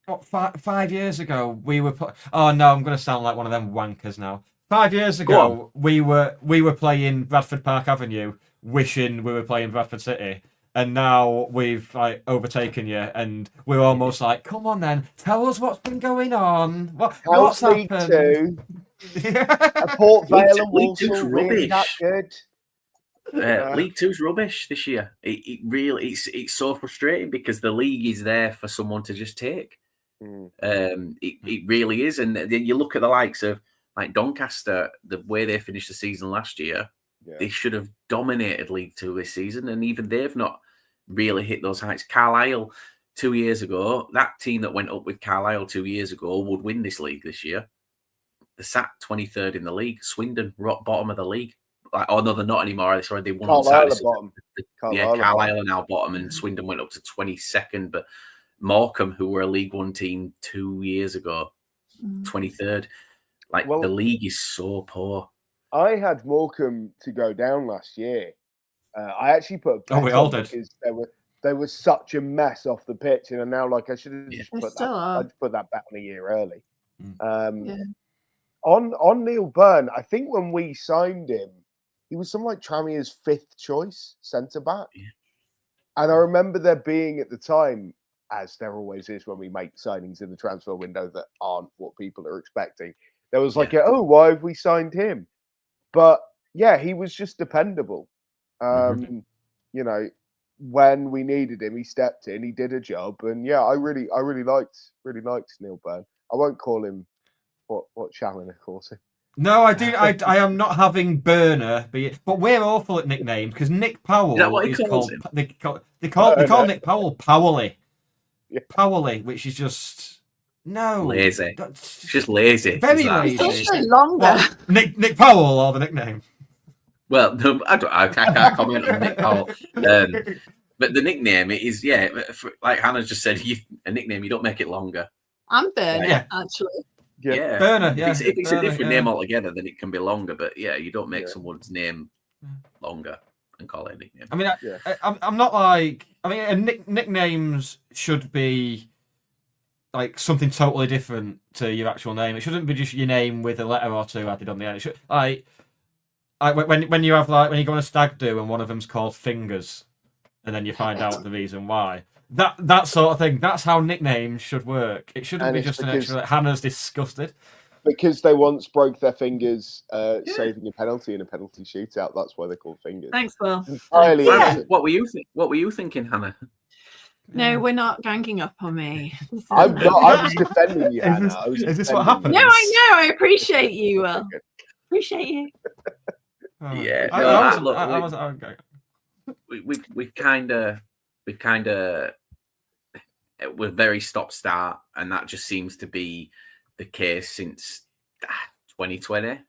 what 5 years ago we were. Oh no, I'm going to sound like one of them wankers now. 5 years ago we were playing Bradford Park Avenue, wishing we were playing Bradford City. And now we've like overtaken you, and we're almost like, come on then, tell us what's been going on. What's League happened? Port Vale and League Two's really that good. League Two's rubbish this year. It really, it's so frustrating because the league is there for someone to just take. It really is, and then you look at the likes of like Doncaster, the way they finished the season last year. They should have dominated League Two this season, and even they've not really hit those heights. Carlisle 2 years ago, that team that went up with Carlisle 2 years ago would win this league this year. They sat 23rd in the league. Swindon, rock bottom of the league. Like, oh no, they're not anymore. Sorry, they won on Saturday. Carlisle are now bottom, and Swindon went up to 22nd. But Morecambe, who were a League One team 2 years ago, 23rd. Like, the league is so poor. I had Morecambe to go down last year. I actually put a bet we all on did. because they were such a mess off the pitch, and now like I should have just They put still that. are. I'd put that bet on a year early. Yeah. On Neil Byrne, I think when we signed him, he was something like Tranmere's 5th choice centre back, and I remember there being at the time, as there always is when we make signings in the transfer window that aren't what people are expecting. There was like, oh, why have we signed him? But yeah, he was just dependable. You know, when we needed him, he stepped in, he did a job, and yeah, I really liked Neil Byrne. I won't call him what Challoner calls him. No, I do. I am not having Burner, but we're awful at nicknames because Nick Powell Is that what he is calls called. him? They call Nick Powell Powley. Yeah. Powley, which is just lazy. That's It's just lazy. very is that? lazy. It's also longer. What, Nick Powell or the nickname? Well, no, I can't comment on Nick Powell. But the nickname is, like Hannah just said, a nickname, you don't make it longer. I'm Burner, Yeah. actually. Yeah. Burner, If it's Burner, a different name altogether, then it can be longer. But yeah, you don't make Yeah. someone's name longer and call it a nickname. I mean, I'm not like. I mean, nicknames should be like something totally different to your actual name. It shouldn't be just your name with a letter or two added on the end. It should, when you have when you go on a stag do and one of them's called Fingers, and then you find out the reason why. That sort of thing. That's how nicknames should work. It shouldn't be just an extra. Hannah's disgusted. Because they once broke their fingers saving a penalty in a penalty shootout. That's why they're called Fingers. Thanks, Will. Entirely innocent. What were you thinking, Hannah? No, we're not ganging up on me. I'm not. I was defending you, Hannah. Is this what happened? No, I know. I appreciate you, Will. Appreciate you. Yeah, we've kind of we're very stop start, and that just seems to be the case since 2020.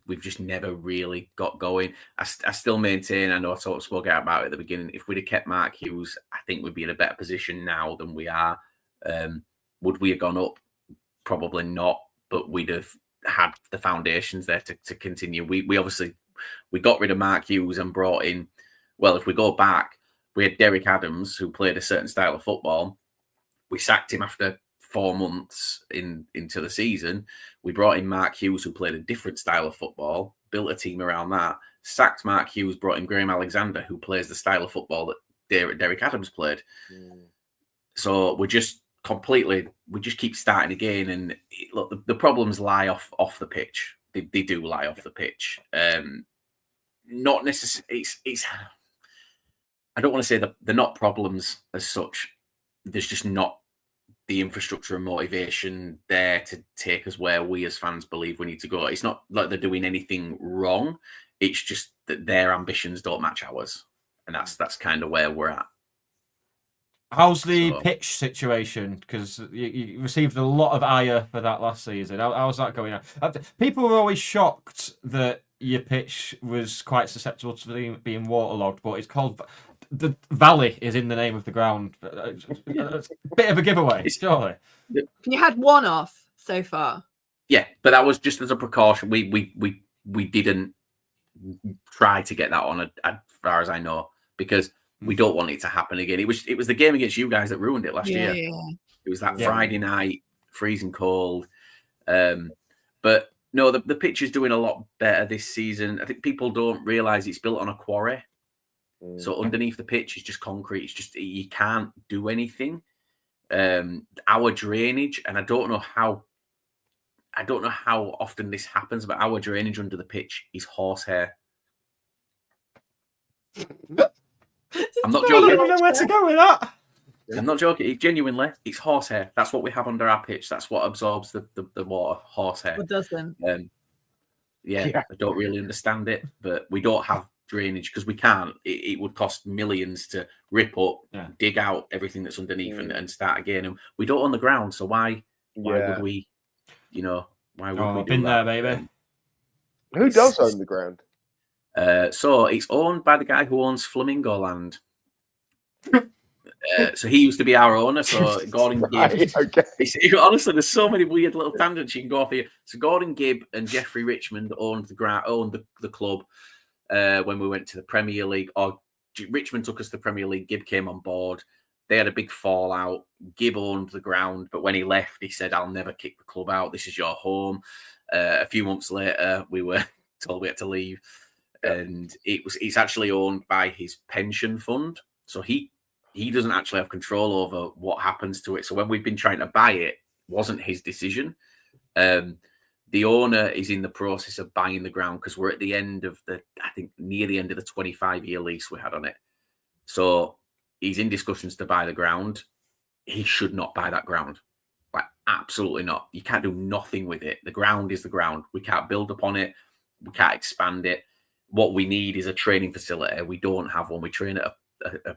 We've just never really got going. I still maintain, I know I spoke out about it at the beginning, if we'd have kept Mark Hughes, I think we'd be in a better position now than we are. Would we have gone up? Probably not, but we'd have had the foundations there to continue. We obviously got rid of Mark Hughes and brought in, well, if we go back, we had Derek Adams, who played a certain style of football. We sacked him after 4 months into the season. We brought in Mark Hughes, who played a different style of football, built a team around that, sacked Mark Hughes, brought in Graham Alexander, who plays the style of football that Derek Adams played. So we just keep starting again. And look, the problems lie off the pitch. They do lie off the pitch. Not necessarily. It's. I don't want to say that they're not problems as such. There's just not the infrastructure and motivation there to take us where we as fans believe we need to go. It's not like they're doing anything wrong. It's just that their ambitions don't match ours, and that's kind of where we're at. How's the pitch situation? Because you received a lot of ire for that last season. How's that going on? People were always shocked that your pitch was quite susceptible to being waterlogged, but it's called... The Valley is in the name of the ground. It's a bit of a giveaway, surely. You had one off so far. Yeah, but that was just as a precaution. We didn't try to get that on, as far as I know, because we don't want it to happen again. It was the game against you guys that ruined it last year. Yeah. It was that Friday night, freezing cold. But no, the pitch is doing a lot better this season. I think people don't realise it's built on a quarry. So underneath the pitch is just concrete. It's just, you can't do anything. Our drainage, and I don't know how often this happens, but our drainage under the pitch is horsehair. I'm not joking. I don't know where to go with that. I'm not joking. Genuinely, it's horsehair. That's what we have under our pitch. That's what absorbs the water. Horsehair. What doesn't? I don't really understand it, but we don't have drainage because we can't. It would cost millions to rip up, dig out everything that's underneath and start again. And we don't own the ground, so why would we? Why would we do been that? there, baby. Who does own the ground? So it's owned by the guy who owns Flamingo Land. So he used to be our owner. So Gordon Gibb. Okay. Honestly, there's so many weird little tangents you can go off here. So Gordon Gibb and Jeffrey Richmond owned the club when we went to the Premier League. Or Richmond took us to the Premier League. Gibb came on board. They had a big fallout. Gibb owned the ground, but when he left, he said, "I'll never kick the club out. This is your home." A few months later, we were told we had to leave, and it's actually owned by his pension fund. So he doesn't actually have control over what happens to it. So when we've been trying to buy it, it wasn't his decision. The owner is in the process of buying the ground because we're at the end of near the end of the 25-year lease we had on it. So he's in discussions to buy the ground. He should not buy that ground. Like, absolutely not. You can't do nothing with it. The ground is the ground. We can't build upon it. We can't expand it. What we need is a training facility. We don't have one. We train at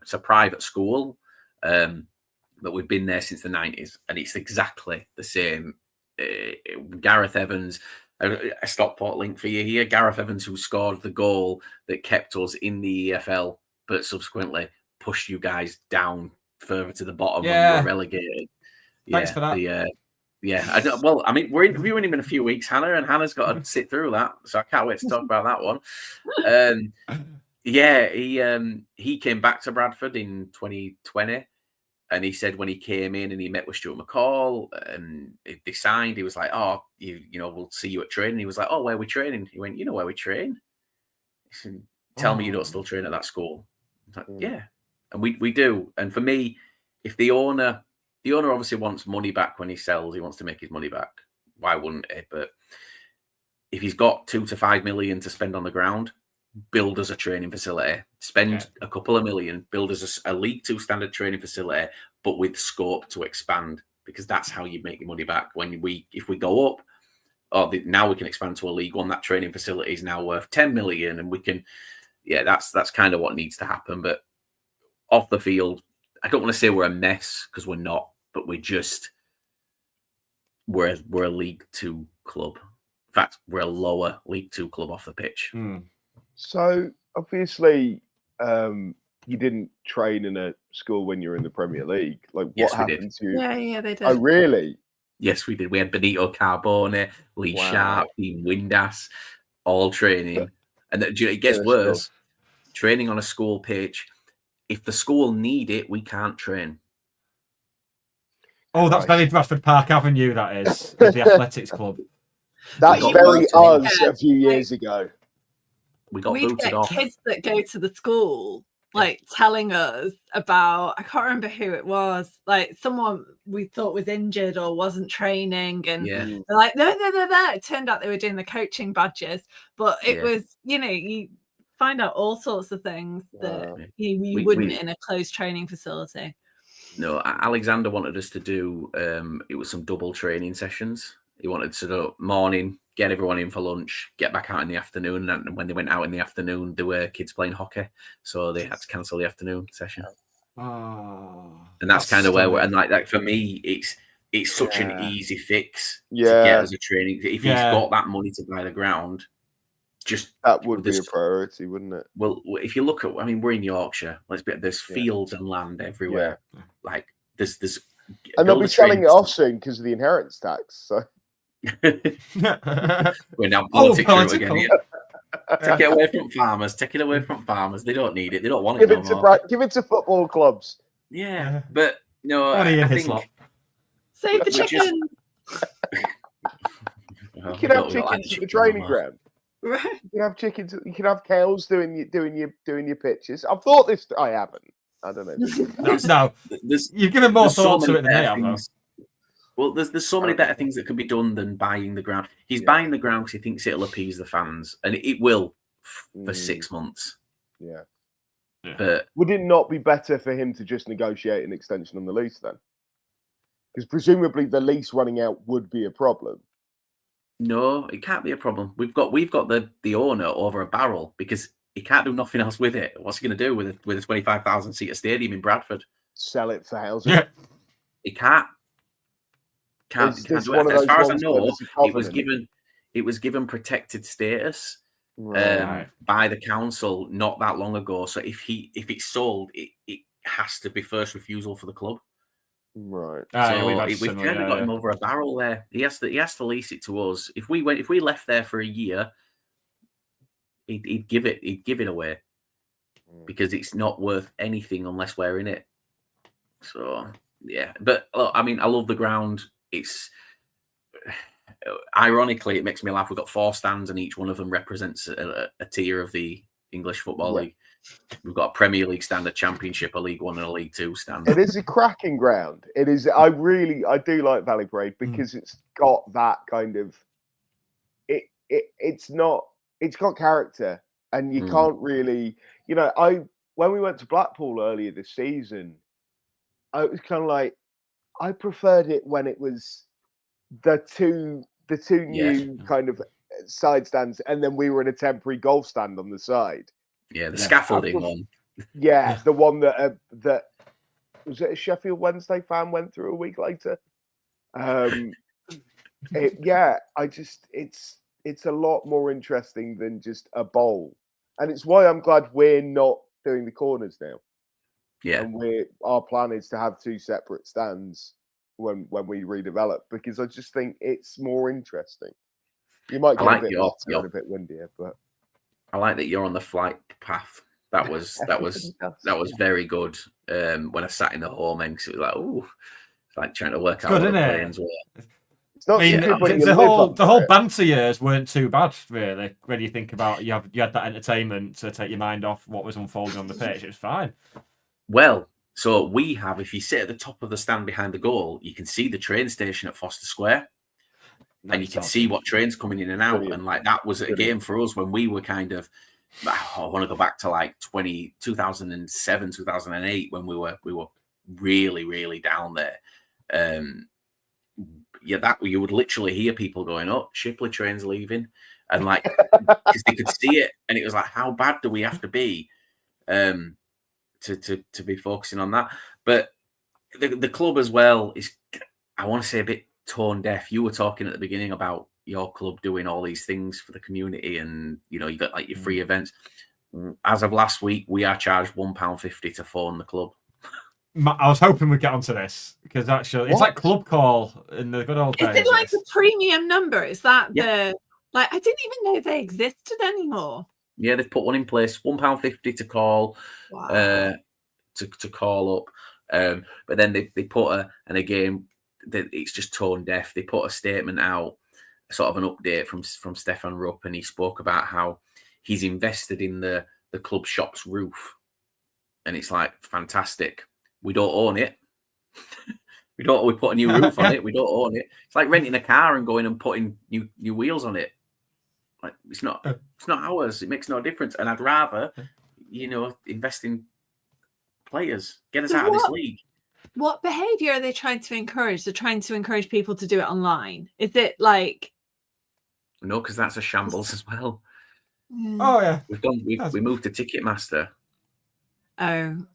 it's a private school, but we've been there since the 90s, and it's exactly the same. Gareth Evans, a Stockport link for you here. Gareth Evans, who scored the goal that kept us in the EFL, but subsequently pushed you guys down further to the bottom when you were relegated. Thanks for that. I mean, we're interviewing him in a few weeks, Hannah, and Hannah's got to sit through that, so I can't wait to talk about that one. He came back to Bradford in 2020, and he said when he came in and he met with Stuart McCall and they signed, he was like, "Oh, we'll see you at training." He was like, "Oh, where are we training?" He went, "You know where we train?" He said, "Tell me you don't still train at that school." I was like, "Yeah." And we do. And for me, if the owner obviously wants money back when he sells, he wants to make his money back. Why wouldn't he? But if he's got 2 to 5 million to spend on the ground, build us a training facility. Spend a couple of million, build us a League 2 standard training facility, but with scope to expand, because that's how you make your money back. If we go up, now we can expand to a League 1. That training facility is now worth 10 million, and we can. Yeah, that's kind of what needs to happen. But off the field, I don't want to say we're a mess, because we're not, but we're a League 2 club. In fact, we're a lower League 2 club off the pitch. So obviously, you didn't train in a school when you were in the Premier League. Like, what happened to you? Yeah, they did. Oh, really? Yes, we did. We had Benito Carbone, Lee Sharp, Dean Windass, all training. And it gets worse. Training on a school pitch. If the school need it, we can't train. Oh, that's very Bradford Park Avenue, that is. The athletics club. That's very us a few years ago. We'd get kids that go to the school, like, telling us about, I can't remember who it was, like someone we thought was injured or wasn't training, and they're like, no. It turned out they were doing the coaching badges, but it was, you find out all sorts of things that you wouldn't in a closed training facility. No, Alexander wanted us to do, it was some double training sessions. He wanted to do morning, get everyone in for lunch, get back out in the afternoon. And when they went out in the afternoon, there were kids playing hockey. So they had to cancel the afternoon session. And that's kind of where we're, and like for me, it's such an easy fix to get as a training. If he's got that money to buy the ground, that would be a priority, wouldn't it? Well, if you look at, I mean, we're in Yorkshire. There's fields and land everywhere. Like there's and they'll be selling it off soon because of the inheritance tax. So we're now political again. Take it away from farmers. Take it away from farmers. They don't need it. They don't want it. Give it to football clubs. Yeah, but no, I think save the chickens. You can have chickens at the training ground. Right. You can have chickens. You can have cows doing your pitches. I've thought this. I haven't. I don't know. No, you've given more thought to it than I have, though. Well, there's so many better things that can be done than buying the ground. He's buying the ground because he thinks it'll appease the fans, and it will for 6 months. Yeah. But would it not be better for him to just negotiate an extension on the lease then? Because presumably the lease running out would be a problem. No, it can't be a problem. We've got the owner over a barrel because he can't do nothing else with it. What's he going to do with a 25,000 seater stadium in Bradford? Sell it for housing. He can't. Can't do it. As far as I know, it was given protected status by the council not that long ago. So if it's sold, has to be first refusal for the club. Right. So we've we've kind of got him over a barrel there. He has to lease it to us. If we left there for a year, he'd give it away because it's not worth anything unless we're in it. So yeah, but look, I mean, I love the ground. It's ironically, it makes me laugh. We've got 4 stands, and each one of them represents a tier of the English Football League. We've got a Premier League stand, a Championship, a League One, and a League Two stand. It is a cracking ground. It is. I do like Valley Parade because it's got that kind of. It's got character, and you can't really. When we went to Blackpool earlier this season, I was kind of like, I preferred it when it was the two new kind of side stands, and then we were in a temporary golf stand on the side. Yeah, the scaffolding one. Yeah, the one that was it a Sheffield Wednesday fan went through a week later. It's a lot more interesting than just a bowl, and it's why I'm glad we're not doing the corners now. Yeah, and our plan is to have 2 separate stands when we redevelop, because I just think it's more interesting. You might get a bit hotter and a bit windier, but I like that you're on the flight path. That was very good. When I sat in the home end, it was like, ooh, it's like trying to work out what the planes were. It's not the whole banter years weren't too bad, really. When you think about you had that entertainment to take your mind off what was unfolding on the pitch. It was fine. Well, so we have, if you sit at the top of the stand behind the goal, you can see the train station at Foster Square. And you can see what trains coming in and out. Brilliant. And like that was a game for us when we were kind of, I want to go back to like 2007, 2008, when we were really, really down there. That you would literally hear people going, "Oh, Shipley train's leaving," and like because they could see it, and it was like, how bad do we have to be to be focusing on that? But the club as well is, I want to say, a bit tone deaf. You were talking at the beginning about your club doing all these things for the community, and you got like your free events. As of last week, we are charged £1.50 to phone the club. I was hoping we'd get onto this because actually, it's like club call in the good old days. Is it like a premium number? Is that the like? I didn't even know they existed anymore. Yeah, they've put one in place. £1.50 to call, to call up. But then they put and again, it's just tone deaf. They put a statement out, sort of an update from Stefan Rupp, and he spoke about how he's invested in the club shop's roof, and it's like fantastic. We don't own it. We put a new roof on it. We don't own it. It's like renting a car and going and putting new wheels on it. Like it's not ours. It makes no difference. And I'd rather, invest in players. Get us out of this league. What behaviour are they trying to encourage? They're trying to encourage people to do it online. Is it like? No, because that's a shambles as well. Oh yeah, we moved to Ticketmaster. Oh.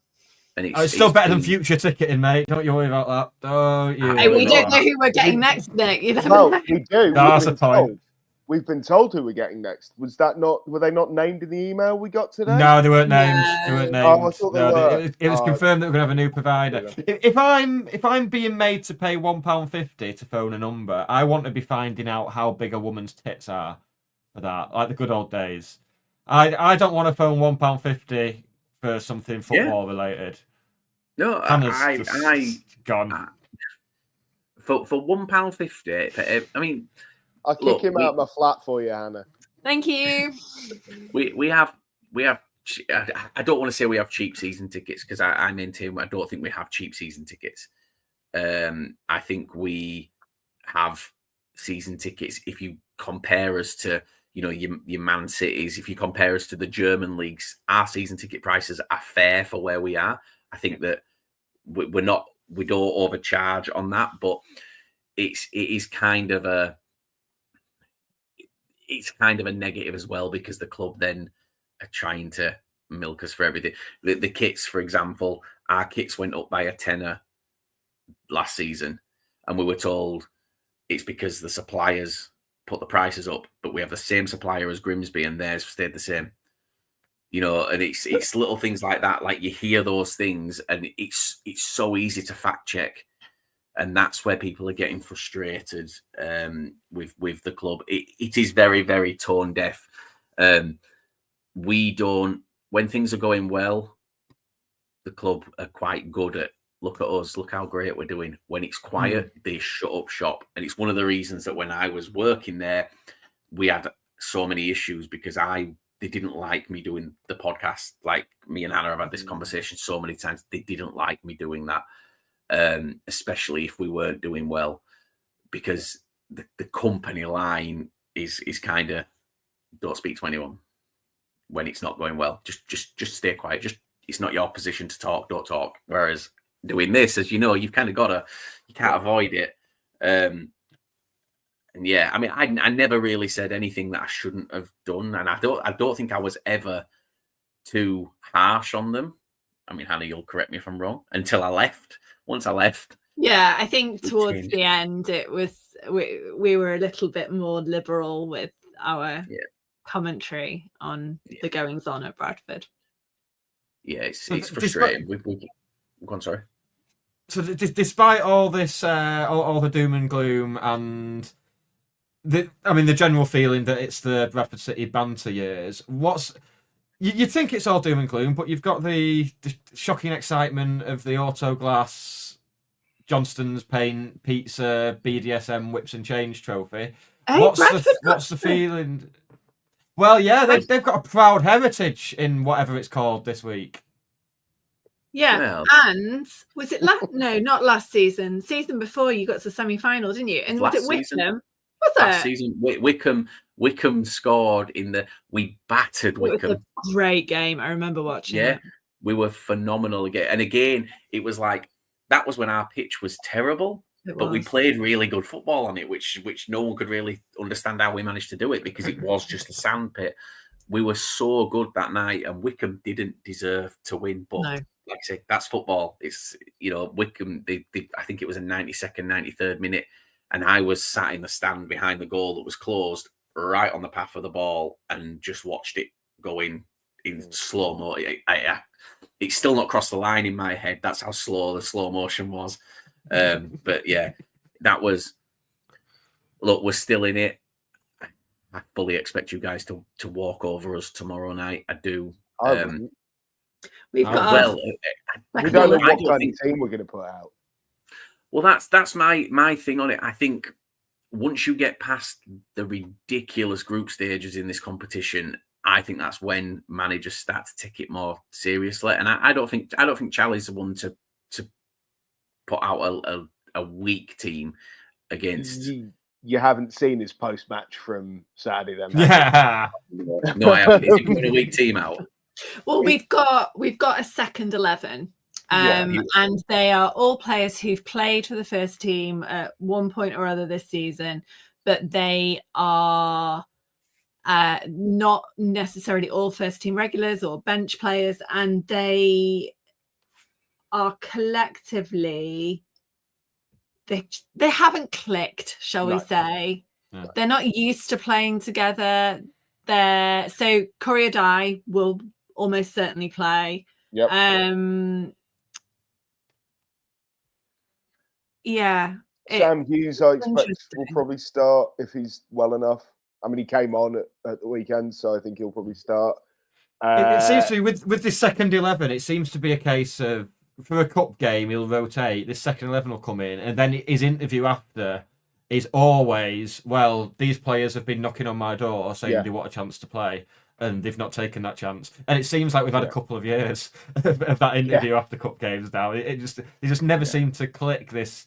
And it's still better than future ticketing, mate. Don't you worry about that. Oh, we don't know who we're getting next, Nick. You know? Well, we do. That's a point. We've been told who we're getting next. Were they not named in the email we got today? No, they weren't named. They weren't named. Oh, I thought they were. It was confirmed that we're going to have a new provider. If I'm being made to pay £1.50 to phone a number, I want to be finding out how big a woman's tits are for that, like the good old days. I don't want to phone £1.50 for something football related. No, I gone for £1.50. I mean, I'll kick him out of my flat for you, Hannah. Thank you. We have. I don't want to say we have cheap season tickets because I maintain I don't think we have cheap season tickets. I think we have season tickets if you compare us to your Man Cities. If you compare us to the German leagues, our season ticket prices are fair for where we are. I think that we don't overcharge on that, but it is kind of a negative as well because the club then are trying to milk us for everything. The kits, for example, our kits went up by a tenner last season, and we were told it's because the suppliers put the prices up, but we have the same supplier as Grimsby, and theirs stayed the same. You know, and it's little things like that. Like you hear those things, and it's so easy to fact check, and that's where people are getting frustrated with the club. It is very, very tone deaf. We don't, when things are going well, the club are quite good at, look at us, look how great we're doing. When it's quiet, they shut up shop, and it's one of the reasons that when I was working there, we had so many issues because they didn't like me doing the podcast. Like me and Hannah have had this conversation so many times. They didn't like me doing that, especially if we weren't doing well, because the company line is kind of don't speak to anyone when it's not going well. Just stay quiet. It's not your position to talk. Don't talk. Whereas doing this, as you know, you've kind of got to. You can't avoid it. And yeah, I mean, I never really said anything that I shouldn't have done, and I don't think I was ever too harsh on them. I mean, Hannah, you'll correct me if I'm wrong. Until I left. Once I left, yeah, I think towards the end, it was we were a little bit more liberal with our commentary on the goings on at Bradford. Yeah, it's frustrating. We've gone, sorry. So despite all this, all the doom and gloom, and the general feeling that it's the Bradford City banter years, you'd think it's all doom and gloom, but you've got the shocking excitement of the Autoglass, Johnston's Paint, Pizza, BDSM Whips and Change trophy. Hey, what's the feeling? Well, yeah, they've got a proud heritage in whatever it's called this week. Yeah, well, and was it not last season? Season before, you got to the semi-final, didn't you? And was it Wickham? Was it? Last season, Wickham scored we battered Wickham. It was a great game. I remember watching it. We were phenomenal again. And again, it was like, that was when our pitch was terrible, but we played really good football on it, which no one could really understand how we managed to do it because it was just a sandpit. We were so good that night, and Wickham didn't deserve to win, but like I say, that's football. It's, Wickham, I think it was a 92nd, 93rd minute, and I was sat in the stand behind the goal that was closed, right on the path of the ball, and just watched it go in slow-mo. It's still not crossed the line in my head. That's how slow the slow motion was. But yeah, that was, look, we're still in it. I fully expect you guys to walk over us tomorrow night. I do. We don't know what kind of team we're going to put out. Well, that's my thing on it. I think once you get past the ridiculous group stages in this competition, I think that's when managers start to take it more seriously. And I don't think Charlie's the one to put out a weak team against. You haven't seen his post-match from Saturday, then? Yeah. No, I haven't. Is he putting a weak team out? Well, we've got a second 11, and they are all players who've played for the first team at one point or other this season, but they are not necessarily all first team regulars or bench players, and they are collectively they haven't clicked, shall we say. Yeah. They're not used to playing together. So Courier Dye will almost certainly play. Yep. Sam Hughes, I expect, will probably start if he's well enough. I mean, he came on at the weekend, so I think he'll probably start. It seems to be with this second 11. It seems to be a case of, for a cup game, he'll rotate. This second 11 will come in, and then his interview after is always, well, these players have been knocking on my door saying they want a chance to play, and they've not taken that chance. And it seems like we've had a couple of years of that interview after cup games now. It just never seemed to click, this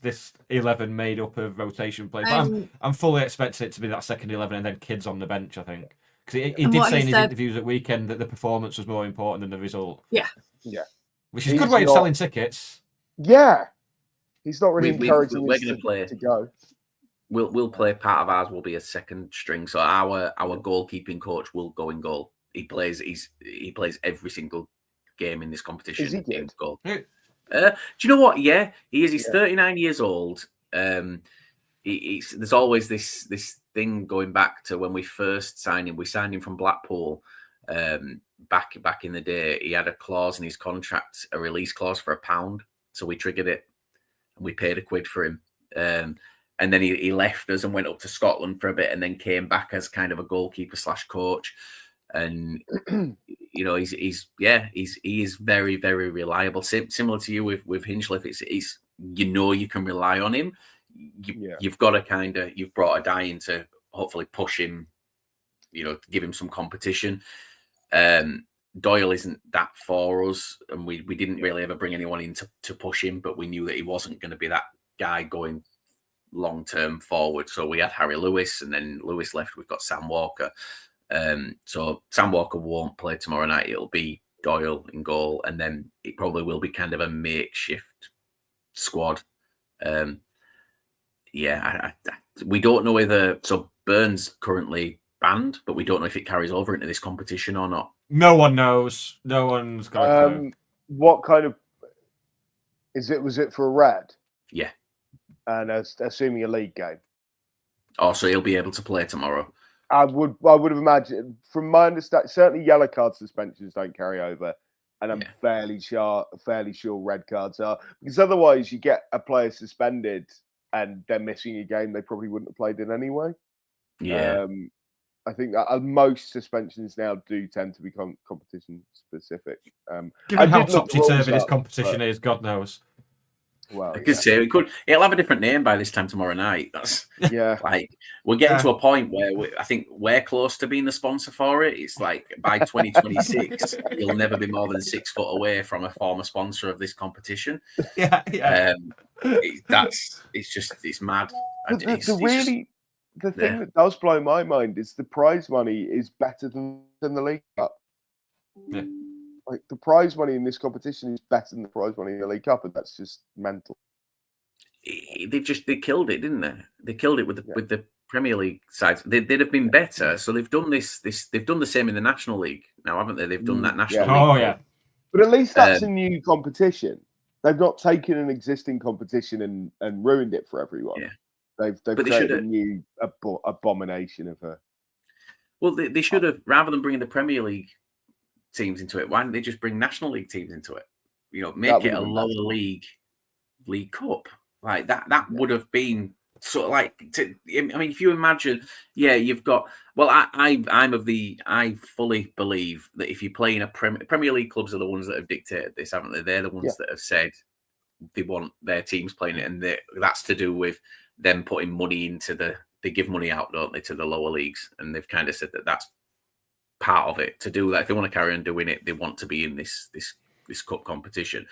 11 made up of rotation players. I'm fully expecting it to be that second 11 and then kids on the bench, I think. Because he did say in his interviews at weekend that the performance was more important than the result. Yeah. Which is a good way of selling tickets. Yeah. He's not really encouraging us to go. We'll play, part of ours will be a second string. So our goalkeeping coach will go in goal. He plays every single game in this competition. Is he good? Goal. Do you know what? Yeah, he is. He's 39 years old. There's always this thing going back to when we first signed him. We signed him from Blackpool. back in the day, he had a clause in his contract, a release clause for £1. So we triggered it and we paid £1 for him. And then he left us and went up to Scotland for a bit and then came back as kind of a goalkeeper / coach. And, you know, he is very, very reliable. Similar to you with Hinchliffe, it's you know, you can rely on him. You've got to you've brought a guy in to hopefully push him, you know, give him some competition. Doyle isn't that for us, and we didn't really ever bring anyone in to push him, but we knew that he wasn't going to be that guy going long-term forward. So we had Harry Lewis, and then Lewis left. We've got Sam Walker. So Sam Walker won't play tomorrow night. It'll be Doyle in goal, and then it probably will be kind of a makeshift squad. We don't know whether... So Burns currently banned, but we don't know if it carries over into this competition or not. No one knows. No one's got a clue. What kind of... Was it for a red? Yeah. And assuming a league game. Oh, so he'll be able to play tomorrow. I would have imagined, from my understanding, certainly yellow card suspensions don't carry over, and I'm fairly sure red cards are, because otherwise you get a player suspended and they're missing a game they probably wouldn't have played in anyway. Yeah. I think that most suspensions now do tend to become competition specific. Given how topsy-turvy this competition is, God knows. Well, I could say it'll have a different name by this time tomorrow night. That's like we're getting to a point where I think we're close to being the sponsor for it. It's like by 2026, you'll never be more than 6 foot away from a former sponsor of this competition. Yeah. It's mad. The thing that does blow my mind is the prize money is better than the League Cup. Yeah. Like the prize money in this competition is better than the prize money in the League Cup, and that's just mental. They killed it, didn't they? They killed it with the Premier League sides. They'd have been better. So they've done this. They've done the same in the National League now, haven't they? They've done that National League. Oh yeah. But at least that's a new competition. They've not taken an existing competition and ruined it for everyone. Yeah. They've created a new abomination of a. Well, they should have, rather than bringing the Premier League teams into it, why didn't they just bring National League teams into it? You know, make it a lower league cup. Like that would have been sort of like, I mean, if you imagine, you've got, well, I fully believe that if you play in a Premier League clubs are the ones that have dictated this, haven't they? They're the ones that have said they want their teams playing it, and that's to do with them putting money into they give money out, don't they, to the lower leagues, and they've kind of said that that's part of it. To do that, if they want to carry on doing it, they want to be in this cup competition.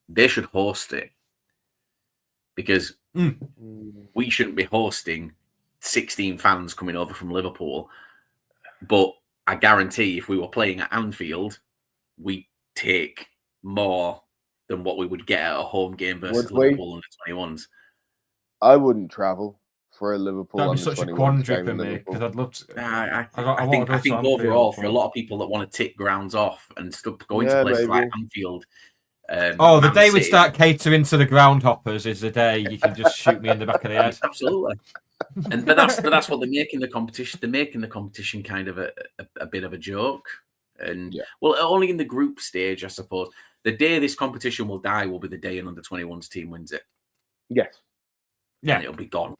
They should host it, because we shouldn't be hosting 16 fans coming over from Liverpool. But I guarantee if we were playing at Anfield, we take more than what we would get at a home game versus Liverpool under 21s. I wouldn't travel for a Liverpool. That'd be such a quandary for me, because I'd love to. I think overall, for a lot of people that want to tick grounds off and going to places like Anfield. The day we start catering to the groundhoppers is the day you can just shoot me in the back of the head. Absolutely. But that's what they're making the competition. They're making the competition kind of a bit of a joke. And well, only in the group stage, I suppose. The day this competition will die will be the day an under-21s team wins it. Yes. Yeah, and it'll be gone.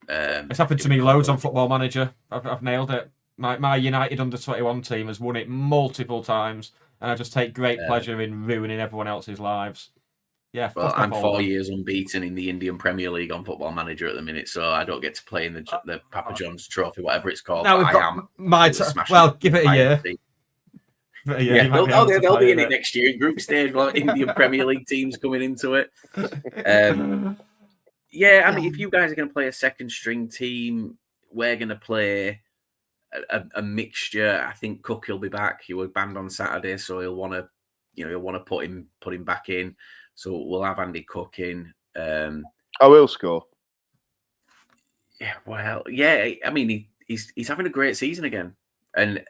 It's happened to me loads on Football Manager. I've nailed it. My United under-21 team has won it multiple times, and I just take great pleasure in ruining everyone else's lives. Yeah, well, I'm 4 years unbeaten in the Indian Premier League on Football Manager at the minute, so I don't get to play in the Papa John's Trophy, whatever it's called. Now we've got give it a year. They'll be in it next year in group stage. Well, Indian Premier League teams coming into it. I mean, if you guys are going to play a second string team, we're going to play a mixture. I think Cook will be back. He was banned on Saturday, so he'll want to put him back in. So we'll have Andy Cook in. I will score. Yeah, well, yeah. I mean, he's having a great season again, and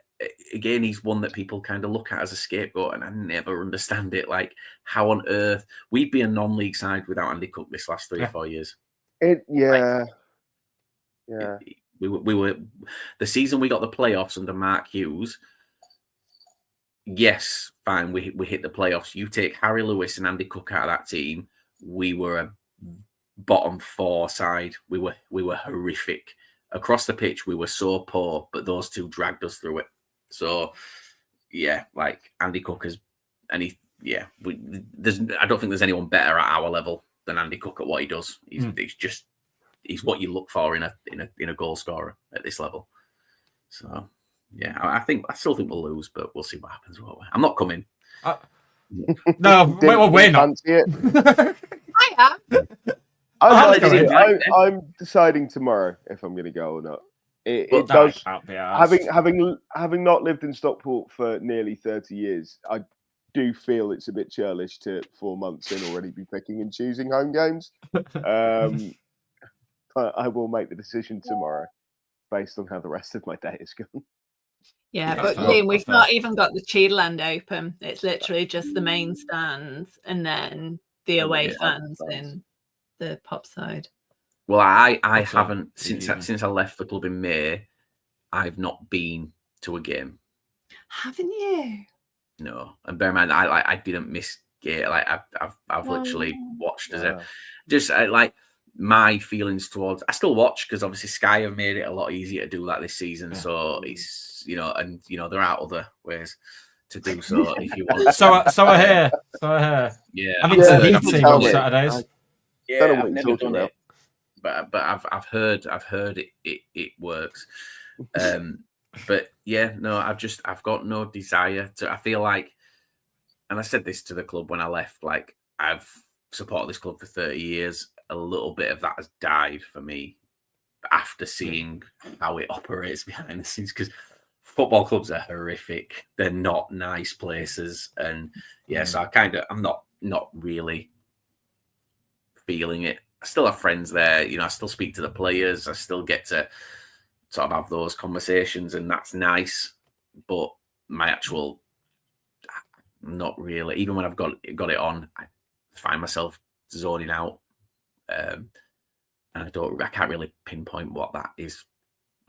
again, he's one that people kind of look at as a scapegoat, and I never understand it. Like, how on earth we'd be a non-league side without Andy Cook this last 3 or 4 years? We were the season we got the playoffs under Mark Hughes. yes, fine, we hit the playoffs. You take Harry Lewis and Andy Cook out of that team, we were a bottom 4 side. We were horrific. Across the pitch, we were so poor, but those two dragged us through it. So, yeah, like Andy Cook is, and I don't think there's anyone better at our level than Andy Cook at what he does. He's what you look for in a goal scorer at this level. So, yeah, I still think we'll lose, but we'll see what happens. I'm not coming. No, we're not. I am. I'm deciding tomorrow if I'm going to go or not. It does. Having not lived in Stockport for nearly 30 years, I do feel it's a bit churlish to 4 months in already be picking and choosing home games. I will make the decision tomorrow based on how the rest of my day is going. Yeah, but Liam, we've not even got the Cheadland open. It's literally just the main stands and then the away fans in the pop side. Well, I haven't since I left the club in May. I've not been to a game. Haven't you? No, and bear in mind, I didn't miss game. Like I've literally watched like my feelings towards. I still watch because obviously Sky have made it a lot easier to do that this season. Yeah. So it's there are other ways to do so if you want. So I hear. Yeah, I mean, on Saturdays. Yeah, I've never done it, but I've heard it works. But yeah, no, I've got no desire to. I feel like, and I said this to the club when I left. Like I've supported this club for 30 years. A little bit of that has died for me after seeing how it operates behind the scenes. Because football clubs are horrific. They're not nice places, and so I'm not really feeling it. I still have friends there. I still speak to the players. I still get to sort of have those conversations, and that's nice. But my actual, not really. Even when I've got it on, I find myself zoning out, and I can't really pinpoint what that is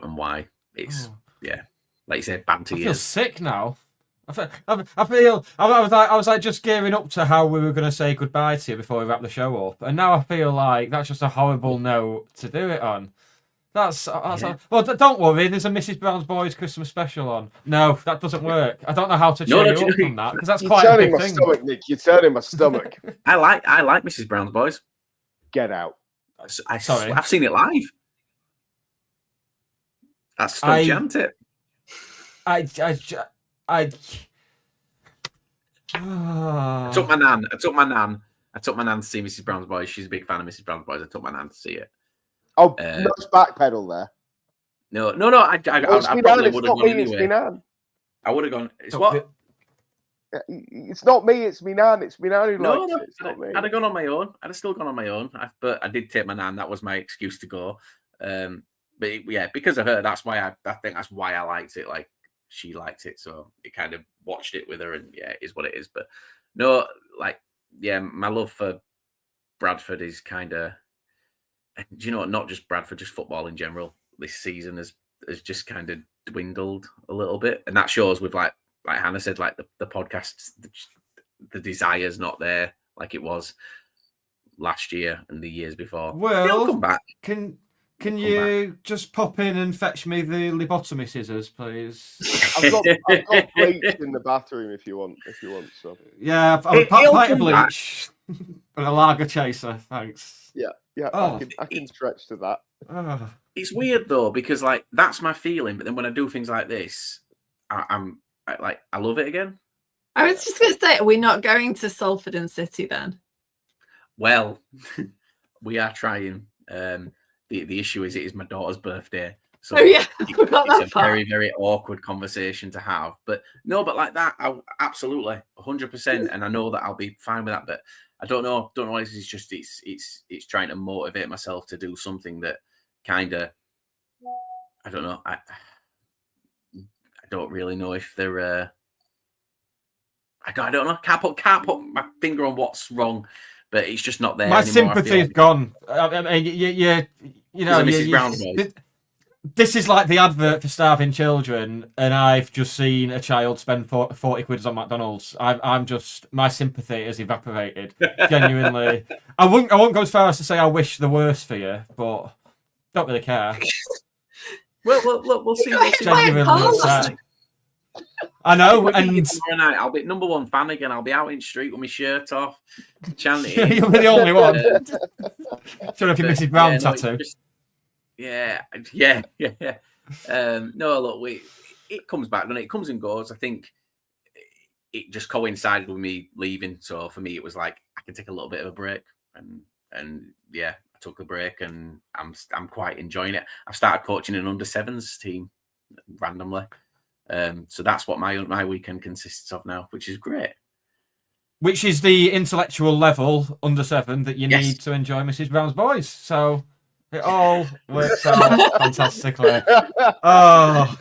and why. It's like you said, banter. I feel sick now. I was like just gearing up to how we were going to say goodbye to you before we wrap the show up, and now I feel like that's just a horrible note to do it on. Well, don't worry. There's a Mrs. Brown's Boys Christmas special on. No, that doesn't work. I don't know how to cheer you up from that because that's quite a big thing. Stomach, Nick. You're turning my stomach. I like Mrs. Brown's Boys. Get out. Sorry, I've seen it live. That's stumped you, hasn't it? I took my nan to see Mrs. Brown's Boys. She's a big fan of Mrs. Brown's Boys. I took my nan to see it. Oh, let's backpedal there. No. I probably would have gone anyway. I would have gone. It's what? It's not me. It's me nan. It's me nan who likes it. It's not me. I'd have gone on my own. I'd have still gone on my own. But I did take my nan. That was my excuse to go. But yeah, because of her, that's why I think that's why I liked it. Like she liked it, so it kind of watched it with her, and it is what it is. But no, my love for Bradford is kind of. Do you know what? Not just Bradford, just football in general. This season has just kind of dwindled a little bit, and that shows with like Hannah said, like the podcasts, the desire's not there like it was last year and the years before. Well, it'll come back. Can you just pop in and fetch me the lobotomy scissors, please? I've got bleach in the bathroom if you want some. Yeah, I've a pint of bleach and a lager chaser. Thanks. Yeah, Oh. I can stretch to that. Oh. It's weird though because like that's my feeling, but then when I do things like this, I love it again. I was just going to say, are we not going to Salford and City then? Well, we are trying. The issue is it is my daughter's birthday, so it's a very, very awkward conversation to have. But like that, absolutely 100%, and I know that I'll be fine with that. But I don't know. It's just it's trying to motivate myself to do something that kind of I don't know. I don't really know if they're. I don't know. Can't put my finger on what's wrong, but it's just not there. My anymore, sympathy is gone. I mean, you know, Mrs. Brown's Boys. This is like the advert for starving children, and I've just seen a child spend 40 quid on McDonald's. I'm just, my sympathy has evaporated. Genuinely, I won't go as far as to say I wish the worst for you, but don't really care. We'll see. Genuinely sad. I know, and tomorrow night I'll be number one fan again. I'll be out in the street with my shirt off, chanting. You'll be the only one. Sure, if you Mrs. Brown tattoo. Yeah. No, look, it comes back, and it comes and goes. I think it just coincided with me leaving, so for me, it was like I can take a little bit of a break, and yeah, I took a break, and I'm quite enjoying it. I've started coaching an under-7s team randomly, so that's what my weekend consists of now, which is great. Which is the intellectual level under-7 that you need to enjoy Mrs. Brown's Boys. So. It all works out fantastically. Oh.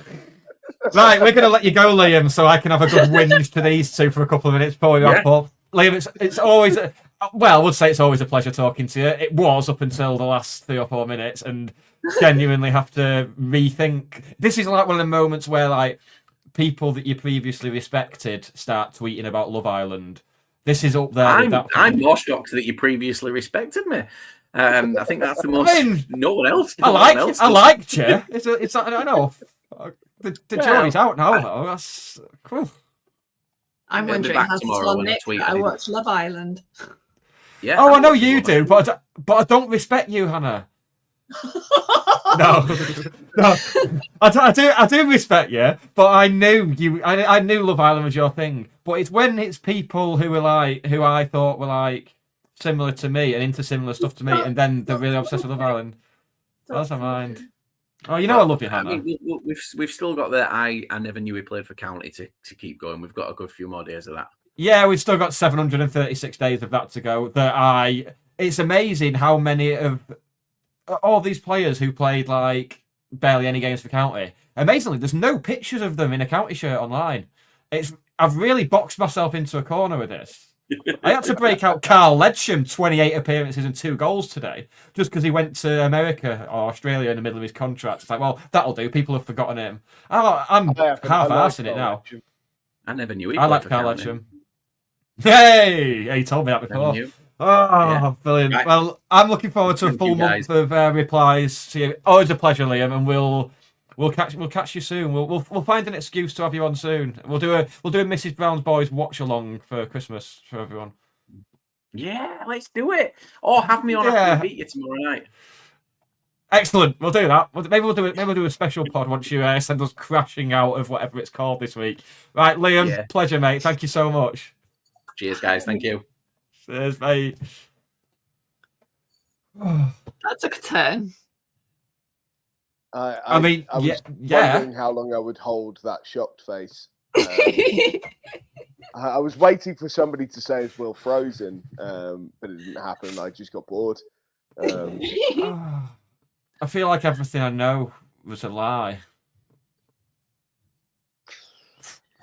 Right, we're going to let you go, Liam, so I can have a good whinge to these two for a couple of minutes before we wrap up. Liam, it's always, I would say it's always a pleasure talking to you. It was up until the last 3 or 4 minutes, and genuinely have to rethink. This is like one of the moments where like people that you previously respected start tweeting about Love Island. This is up there. I'm more shocked that you previously respected me. I think that's the most. No one else. I liked you. It's I know. The jury's out now, though. That's cool. I'm wondering how to tell Nick that I watch Love Island. Yeah. Oh, I know you do, but I don't respect you, Hannah. No. I do respect you, but I knew you. I knew Love Island was your thing. But it's when it's people who I thought were like similar to me and into similar stuff to me, and then they're really obsessed with Love Island. That's my mind. Oh, you know I love you, Hannah. We've still got the I never knew he played for County to keep going. We've got a good few more days of that. Yeah, we've still got 736 days of that to go. It's amazing how many of all these players who played like barely any games for County. Amazingly, there's no pictures of them in a County shirt online. I've really boxed myself into a corner with this. I had to break out Carl Ledsham, 28 appearances and 2 goals today, just because he went to America or Australia in the middle of his contract. It's like, well, that'll do. People have forgotten him. I'm half-arsing it now. I never knew he I like Carl Ledsham. Hey! He told me that before. Oh, brilliant. Right. Well, I'm looking forward to a full month of replies to you. Always a pleasure, Liam, and we'll catch you soon. We'll find an excuse to have you on soon. We'll do a Mrs. Brown's Boys watch along for Christmas for everyone. Yeah, let's do it. Or have me on after we beat you tomorrow night. Excellent. We'll do that. Maybe we'll do a special pod once you send us crashing out of whatever it's called this week. Right, Liam. Pleasure, mate. Thank you so much. Cheers, guys. Thank you. Cheers, mate. That took a turn. I was wondering how long I would hold that shocked face. I was waiting for somebody to say it's Will Frozen, but it didn't happen. I just got bored. I feel like everything I know was a lie.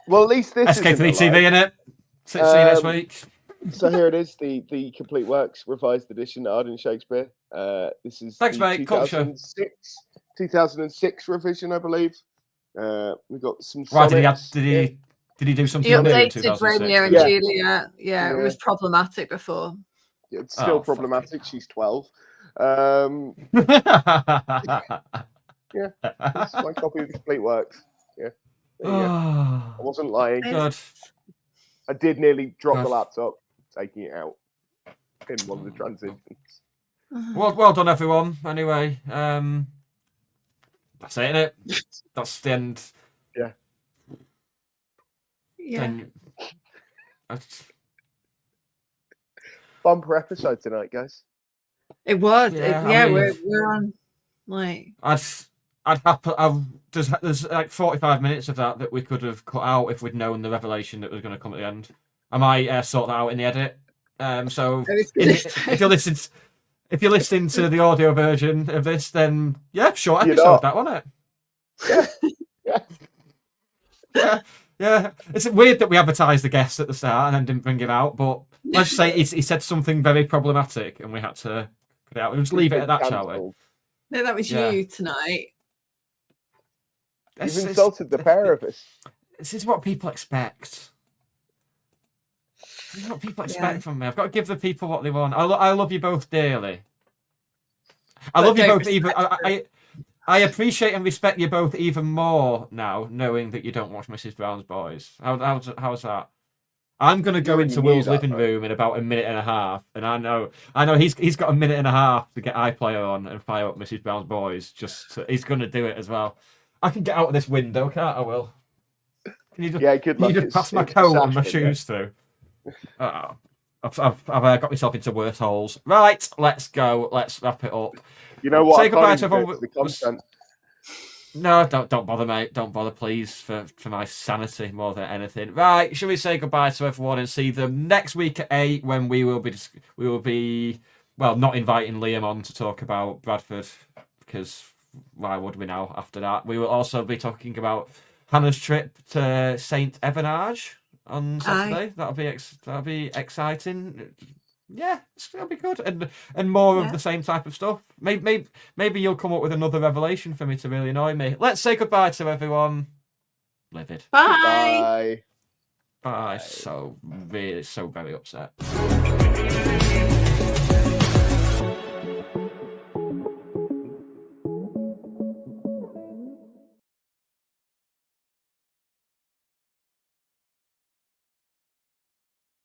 Well, at least this is SK3 TV in it. See you next week. So here it is, the Complete Works revised edition of Arden Shakespeare. This is thanks, mate. 2006 revision, I believe. We got some. Right, did he do something? He updated Romeo and Juliet. Yeah, it was problematic before. Yeah, it's still problematic. She's 12. Yeah, this is my copy of the Complete Works. Yeah, I wasn't lying. God. I did nearly drop the laptop taking it out in one of the transitions. Well done, everyone. Anyway, that's it, innit? That's the end. Yeah. Bumper episode tonight, guys. It was. We're on like. There's like 45 minutes of that we could have cut out if we'd known the revelation that was going to come at the end. I might sort that out in the edit. So if you're listening to the audio version of this, then short episode that, wasn't it? Yeah. It's weird that we advertised the guest at the start and then didn't bring him out, but let's just say he said something very problematic and we had to put it out. We'll just leave it at that, shall we? No, that was you tonight. You've insulted the pair of us. This is what people expect. This is what people expect from me. I've got to give the people what they want. I love you both dearly. I love you both even. I appreciate and respect you both even more now, knowing that you don't watch Mrs. Brown's Boys. How's that? I'm gonna go into Will's living room in about a minute and a half, and I know he's got a minute and a half to get iPlayer on and fire up Mrs. Brown's Boys. He's gonna do it as well. I can get out of this window, can't I, Will? Can you just, good luck. Can you just pass my coat and my shoes through? Oh, I've got myself into worse holes. Right, let's go. Let's wrap it up. You know what? Say goodbye to everyone. No, don't bother, mate. Don't bother, please, for my sanity more than anything. Right, shall we say goodbye to everyone and see them next week at 8 when we will be not inviting Liam on to talk about Bradford, because why would we now after that? We will also be talking about Hannah's trip to St. Evenage on Saturday. That'll be exciting. Yeah, it'll be good, and more of the same type of stuff. Maybe you'll come up with another revelation for me to really annoy me. Let's say goodbye to everyone. Livid. Bye. Bye. So very upset.